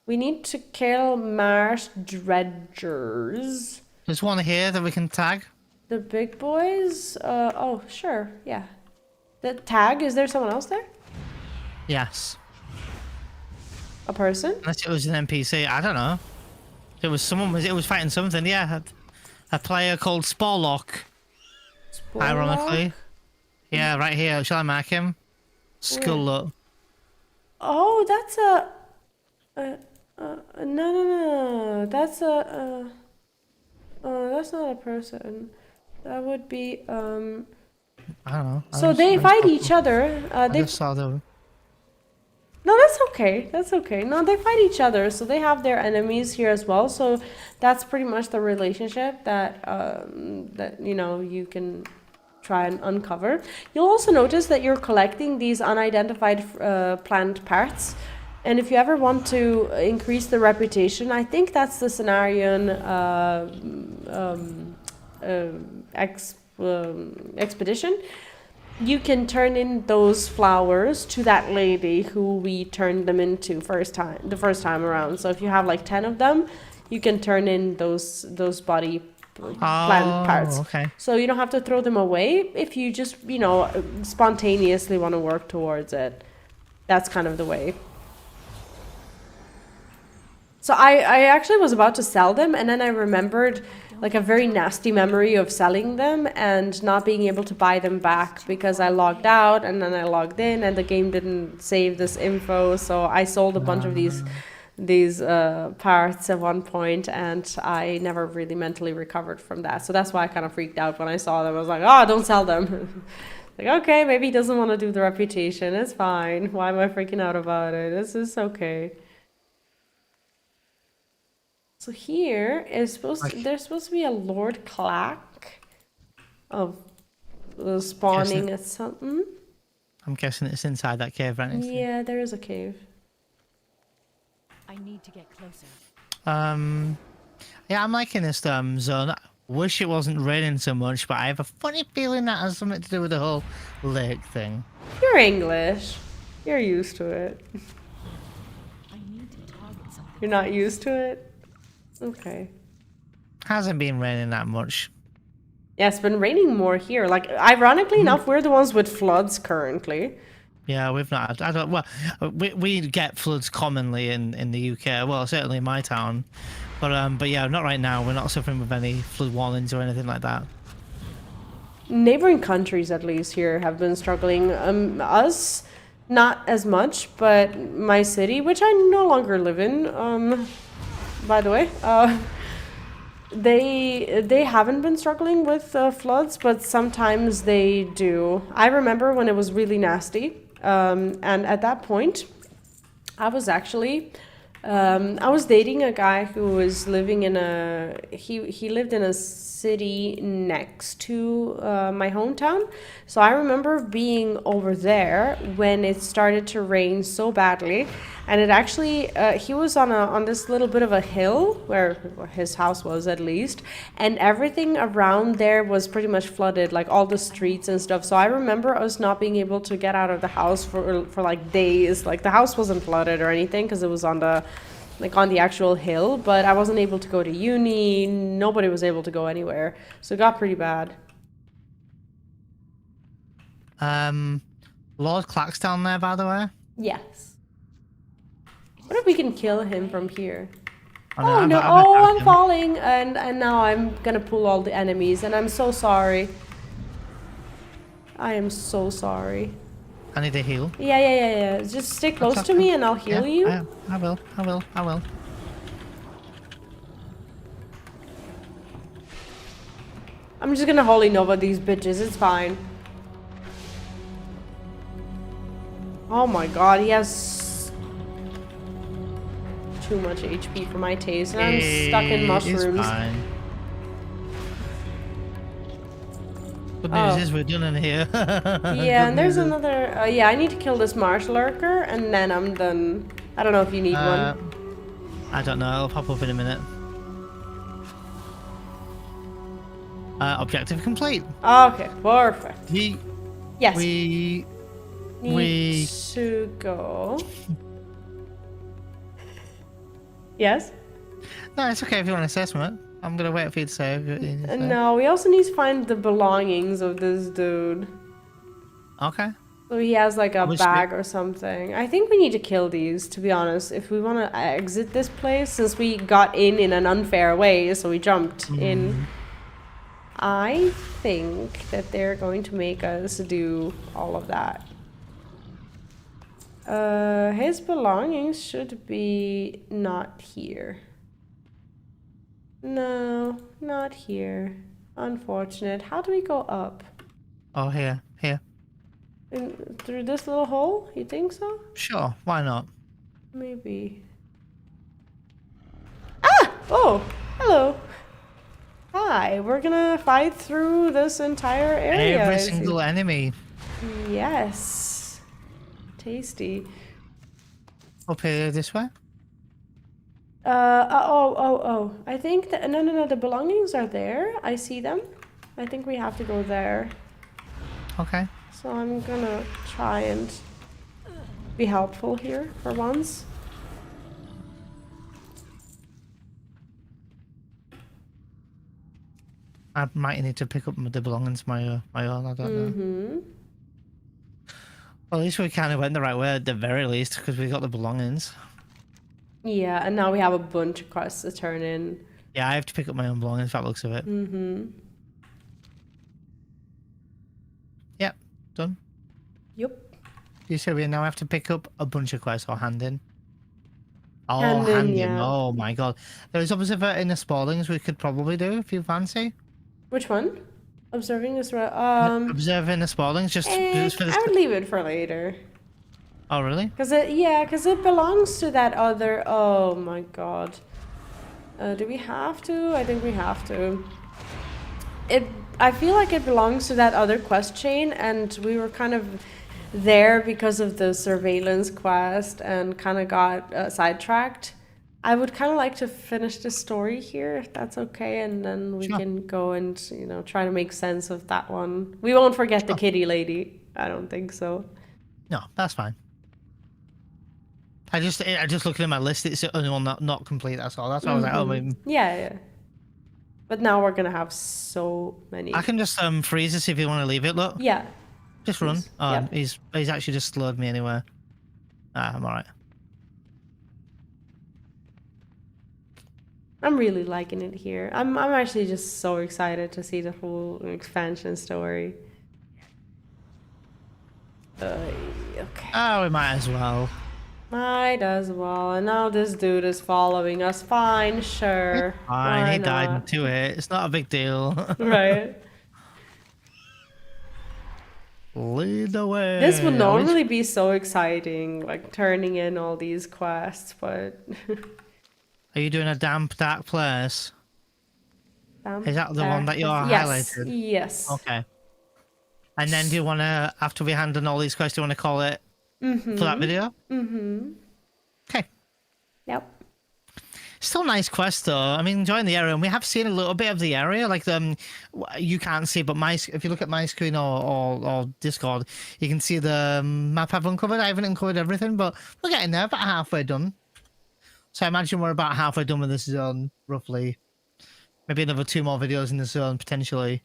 We need to kill marsh dredgers. There's one here that we can tag. The big boys? Oh, sure, yeah. The tag, is there someone else there? Yes. A person? Unless it was an NPC, I don't know. It was fighting something, yeah. A player called Sporlock. Ironically. Yeah, right here. Shall I mark him? Skull up. Oh, that's no. That's that's not a person. That would be, I don't know. So they fight each other. I just saw them. No, that's okay. That's okay. No, they fight each other, so they have their enemies here as well. So that's pretty much the relationship that you can try and uncover. You'll also notice that you're collecting these unidentified plant parts, and if you ever want to increase the reputation, I think that's the Cenarian expedition. You can turn in those flowers to that lady who we turned them into the first time around. So if you have like 10 of them, you can turn in those body plant parts. Okay. So you don't have to throw them away if you just, spontaneously want to work towards it. That's kind of the way. So I actually was about to sell them, and then I remembered like a very nasty memory of selling them and not being able to buy them back because I logged out and then I logged in and the game didn't save this info. So I sold a bunch of these parts at one point, and I never really mentally recovered from that. So that's why I kind of freaked out when I saw them. I was like, oh, don't sell them. Like, okay, maybe he doesn't want to do the reputation. It's fine. Why am I freaking out about it? This is okay. So here is there's supposed to be a Lord Clack of spawning at something. I'm guessing it's inside that cave, right? Yeah, there is a cave. I need to get closer. Yeah, I'm liking this zone. Wish it wasn't raining so much, but I have a funny feeling that has something to do with the whole lake thing. You're English. You're used to it. I need to target something. You're not used to it? Okay. Hasn't been raining that much. Yeah, it's been raining more here. Like, ironically enough, we're the ones with floods currently. Yeah, we've not. I don't. Well, we get floods commonly in the UK. Well, certainly in my town, but yeah, not right now. We're not suffering with any flood warnings or anything like that. Neighboring countries, at least here, have been struggling. Us, Not as much, but my city, which I no longer live in, by the way, they haven't been struggling with floods, but sometimes they do. I remember when it was really nasty, and at that point, I was actually I was dating a guy who was living in he lived in a city next to my hometown. So I remember being over there when it started to rain so badly, and it actually he was on this little bit of a hill where his house was, at least, and everything around there was pretty much flooded, like all the streets and stuff. So I remember us not being able to get out of the house for like days. Like the house wasn't flooded or anything because it was on the actual hill, but I wasn't able to go to uni. Nobody was able to go anywhere, so it got pretty bad. Lord Clack's down there, by the way. Yes. What if we can kill him from here? Oh, no! I'm I'm falling, and now I'm gonna pull all the enemies, and I'm so sorry. I am so sorry. I need a heal. Yeah. Just stay close to me and I'll heal you. I will. I'm just gonna Holy Nova these bitches, it's fine. Oh my god, he has too much HP for my taste, and I'm stuck in mushrooms. It's fine. Good news is we're done in here. Yeah, and there's another... yeah, I need to kill this marsh lurker, and then I'm done. I don't know if you need one. I don't know, it'll pop up in a minute. Objective complete. Okay, perfect. Yes. We need to go... Yes? No, it's okay if you want to say something. I'm gonna wait for you to say. No, we also need to find the belongings of this dude. Okay. So he has like a bag or something. I think we need to kill these, to be honest, if we want to exit this place, since we got in an unfair way, so we jumped in. I think that they're going to make us do all of that. His belongings should be not here. No, not here. Unfortunate. How do we go up? Oh, here. Through this little hole? You think so? Sure, why not? Maybe. Ah! Oh, hello. Hi, we're gonna fight through this entire area. Every single enemy. Yes. Tasty. Up here this way? Oh. I think that, no, the belongings are there. I see them. I think we have to go there. Okay. So I'm gonna try and be helpful here for once. I might need to pick up the belongings my own, I don't know. Well, at least we kind of went the right way at the very least, because we got the belongings. Yeah, and now we have a bunch of quests to turn in. Yeah, I have to pick up my own belongings, that looks of it. Yep, done. Yep. You said we now have to pick up a bunch of quests or hand in. Oh, Hand in, hand in. yeah. Oh my god. There's observer in the Spaldings we could probably do if you fancy. Which one? Observing this Observing the Spaldings just for this. I would leave it for later. Oh really? Because it belongs to that other... Oh my god. Do we have to? I think we have to. I feel like it belongs to that other quest chain, and we were kind of there because of the surveillance quest and kind of got sidetracked. I would kind of like to finish the story here, if that's okay, and then we can go and, you know, try to make sense of that one. We won't forget the kitty lady. I don't think so. No, that's fine. I just looking at my list, it's the only one not complete, that's all. That's why I was like, oh wait. Yeah. But now we're gonna have so many. I can just freeze this if you want to leave it, look. Yeah. Just run. Oh, Yep. he's actually just slowed me anywhere. I'm alright. I'm really liking it here. I'm actually just so excited to see the whole expansion story. Okay. Oh, we might as well. Might as well. And now this dude is following us. Fine, sure. Fine, Why he died not? into it. It's not a big deal. Right. Lead the way. This would normally be so exciting, like turning in all these quests, but Are you doing a damp, dark place? Is that the one that you're yes, highlighted? yes. Okay. And then do you want to, after we hand in all these quests, do you want to call it for that video? Mm-hmm. Okay. Yep. Still nice quest though. I mean, enjoying the area, and we have seen a little bit of the area. Like you can't see, but if you look at my screen or Discord, you can see the map I've uncovered. I haven't uncovered everything, but we're getting there. About halfway done. So I imagine we're about halfway done with this zone, roughly. Maybe another 2 more videos in the zone potentially.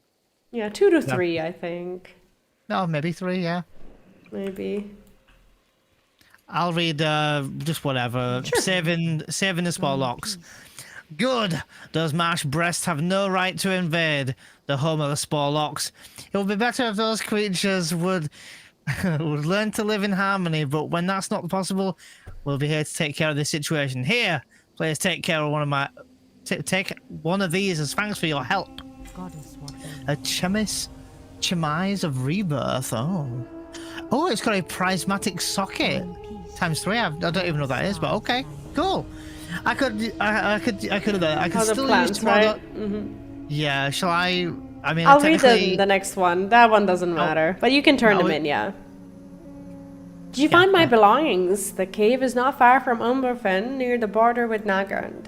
Yeah, 2 to 3, I think. No, maybe 3. Yeah. Maybe. I'll read just whatever. Sure. Saving the spore locks. Good. Those marsh breasts have no right to invade the home of the spore locks. It would be better if those creatures would would learn to live in harmony, but when that's not possible, we'll be here to take care of this situation. Here, please take care of one of my take one of these as thanks for your help. Goddess, what A chemise of rebirth. Oh, it's got a prismatic socket. Times 3. I don't even know what that is, but okay, cool. I could still plans, use tomorrow. right? Mm-hmm. Yeah, shall I? I mean, I'll read technically- the next one. That one doesn't matter, but you can turn them in. Yeah. Did you find my belongings? The cave is not far from Umberfen, near the border with Nagrand.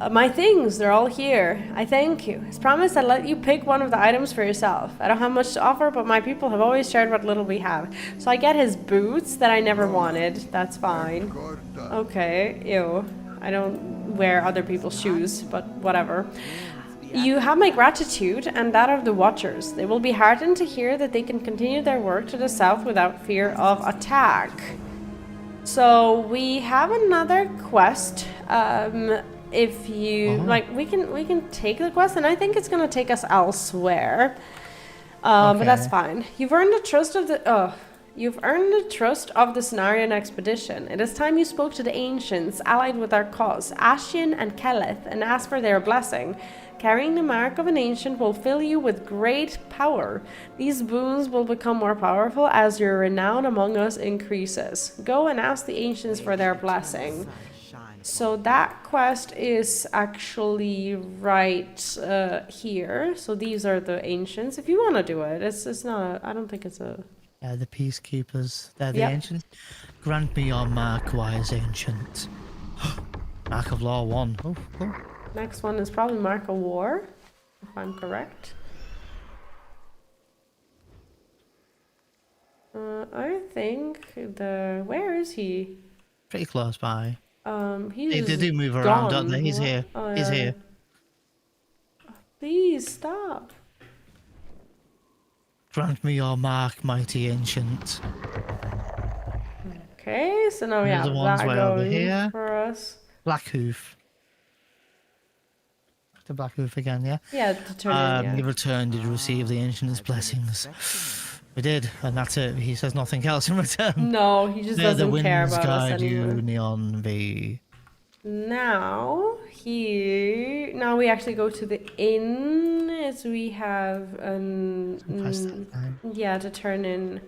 My things, they're all here. I thank you. As promised, I'll let you pick one of the items for yourself. I don't have much to offer, but my people have always shared what little we have. So I get his boots that I never wanted. That's fine. Okay, ew. I don't wear other people's shoes, but whatever. You have my gratitude and that of the Watchers. They will be heartened to hear that they can continue their work to the south without fear of attack. So we have another quest. If you like, we can take the quest, and I think it's gonna take us elsewhere. But that's fine. You've earned the trust of the Cenarian expedition. It is time you spoke to the ancients allied with our cause, Ashian and Keleth, and asked for their blessing. Carrying the mark of an ancient will fill you with great power. These boons will become more powerful as your renown among us increases. Go and ask the ancients for their blessing. So that quest is actually right here. So these are the ancients. If you want to do it, it's not. I don't think it's a. Yeah, the peacekeepers. They're the ancients. Grant me your mark, wise ancient. Mark of Law 1. Oh, cool. Next one is probably Mark of War, if I'm correct. I think where is he? Pretty close by. He's They do move around, gone. don't they? He's here. Oh, He's yeah. here. Please stop. Grant me your mark, mighty ancient. Okay, so now we The have other one's that way over going here. for us. Blackhoof. To Blackhoof again, yeah? Yeah, to turn in, You returned, did you receive the ancient's blessings? We did, and that's it. He says nothing else in return. No, he just May the doesn't winds care about us guide anymore. you, Neon V. Now we actually go to the inn as we have Press that down. yeah, to turn in.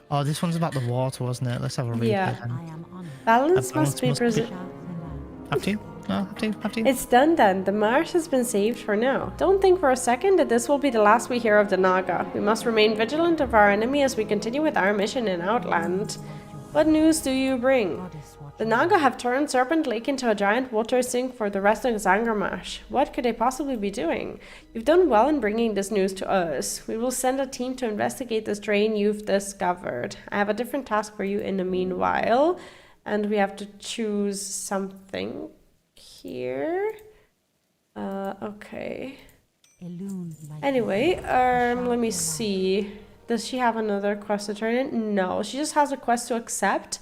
Oh, this one's about the water, wasn't it? Let's have a read. Yeah. Then. I am honored. Balance Balance must be must be- preserved. Have to? No, have to? It's done then. The marsh has been saved for now. Don't think for a second that this will be the last we hear of the Naga. We must remain vigilant of our enemy as we continue with our mission in Outland. What news do you bring? Goddess, what The Naga have turned Serpent Lake into a giant water sink for the rest of Zangarmarsh. What could they possibly be doing? You've done well in bringing this news to us. We will send a team to investigate this drain you've discovered. I have a different task for you in the meanwhile. And we have to choose something here. Okay. illumined my Anyway, let me see. Does she have another quest to turn in? No, she just has a quest to accept.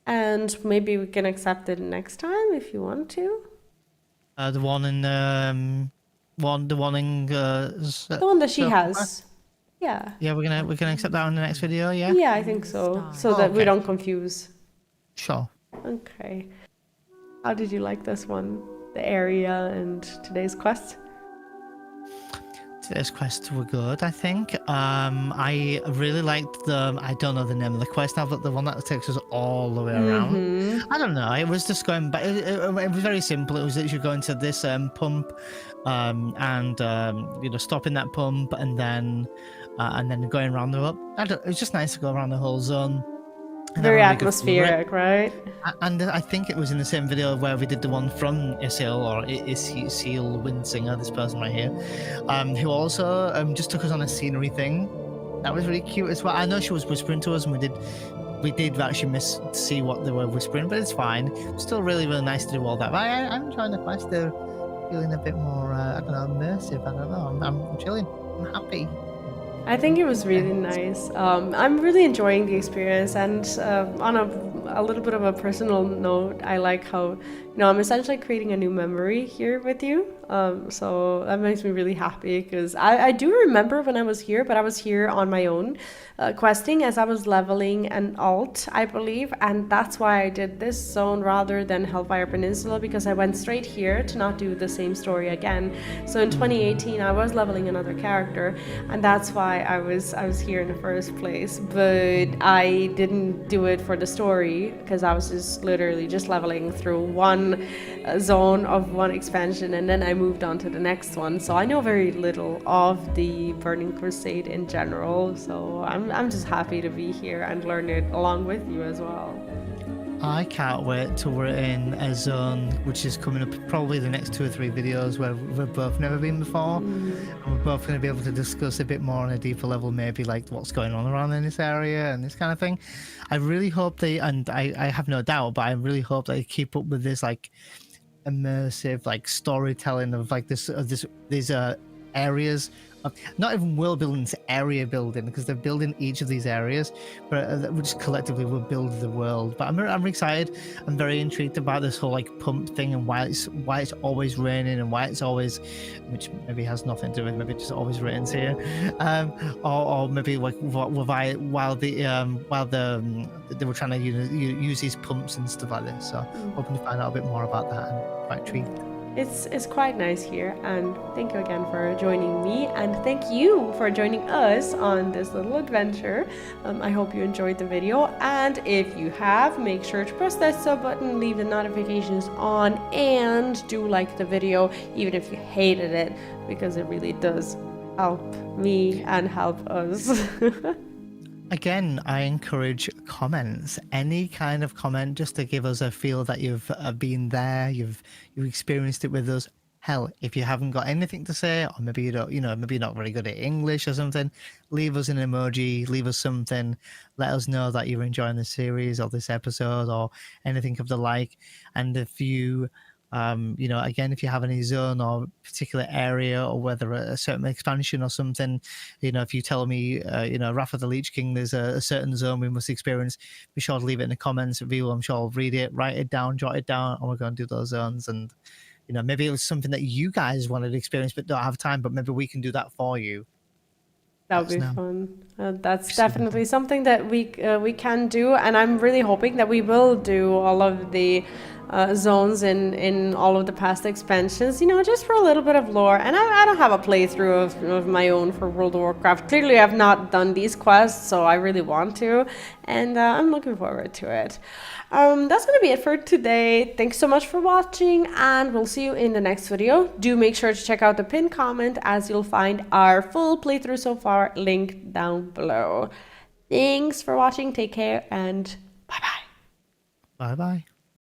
And maybe we can accept it next time if you want to. The one in the one in The one that she has. Yeah. Yeah, we're gonna accept that on the next video. Yeah. Yeah, I think so. So that we Okay. don't confuse. Sure. Okay. How did you like this one? The area and today's quest? Today's quests were good, I think. I really liked I don't know the name of the quest now, but the one that takes us all the way around. I don't know. It was just going back. It was very simple. It was that you go into this pump, and stopping that pump, and then going around the. It was just nice to go around the whole zone. Very atmospheric, right? And I think it was in the same video where we did the one from Isil or Isil Windsinger, this person right here, who also just took us on a scenery thing. That was really cute as well. I know she was whispering to us, and we did actually miss to see what they were whispering, but it's fine. It's still really, really nice to do all that. But I'm enjoying the quest. They're feeling a bit more, I don't know, immersive. I don't know. I'm chilling. I'm happy. I think it was really nice. I'm really enjoying the experience, and on a little bit of a personal note, I like how, I'm essentially creating a new memory here with you. So that makes me really happy, because I do remember when I was here, but I was here on my own, questing as I was leveling an alt, I believe, and that's why I did this zone rather than Hellfire Peninsula, because I went straight here to not do the same story again. So in 2018, I was leveling another character, and that's why I was here in the first place. But I didn't do it for the story, because I was just literally just leveling through one zone of one expansion, and then I moved on to the next one. So I know very little of the Burning Crusade in general. So I'm just happy to be here and learn it along with you as well. I can't wait till we're in a zone which is coming up probably the next 2 or 3 videos where we've both never been before, and we're both going to be able to discuss a bit more on a deeper level, maybe like what's going on around in this area and this kind of thing. I really hope and I have no doubt, but I really hope they keep up with this like immersive like storytelling of like these areas. Not even world building, it's area building, because they're building each of these areas, but we just collectively will build the world. But I'm excited. I'm very intrigued about this whole like pump thing, and why it's always raining, and why it's always, which maybe has nothing to do with, maybe it just always rains here, or maybe like while they were trying to use these pumps and stuff like this. So hoping to find out a bit more about that, and quite intrigued. It's quite nice here, and thank you again for joining me, and thank you for joining us on this little adventure. I hope you enjoyed the video, and if you have, make sure to press that sub button, leave the notifications on, and do like the video even if you hated it, because it really does help me and help us. Again, I encourage comments, any kind of comment, just to give us a feel that you've been there, you've experienced it with us. Hell, if you haven't got anything to say, or maybe you don't, maybe you're not very good at English or something, leave us an emoji, leave us something, let us know that you're enjoying the series or this episode or anything of the like. And if you again, if you have any zone or particular area, or whether a certain expansion or something, if you tell me, Wrath of the Lich King, there's a certain zone we must experience, be sure to leave it in the comments. Review, I'm sure I'll read it, write it down, jot it down, and we're going to do those zones. And, maybe it was something that you guys wanted to experience but don't have time, but maybe we can do that for you. That would be fun. That's definitely something that we can do, and I'm really hoping that we will do all of the zones in all of the past expansions, just for a little bit of lore. And I don't have a playthrough of my own for World of Warcraft. Clearly, I've not done these quests, so I really want to, and I'm looking forward to it. That's going to be it for today. Thanks so much for watching, and we'll see you in the next video. Do make sure to check out the pinned comment, as you'll find our full playthrough so far linked down below. Thanks for watching. Take care, and bye-bye. Bye-bye.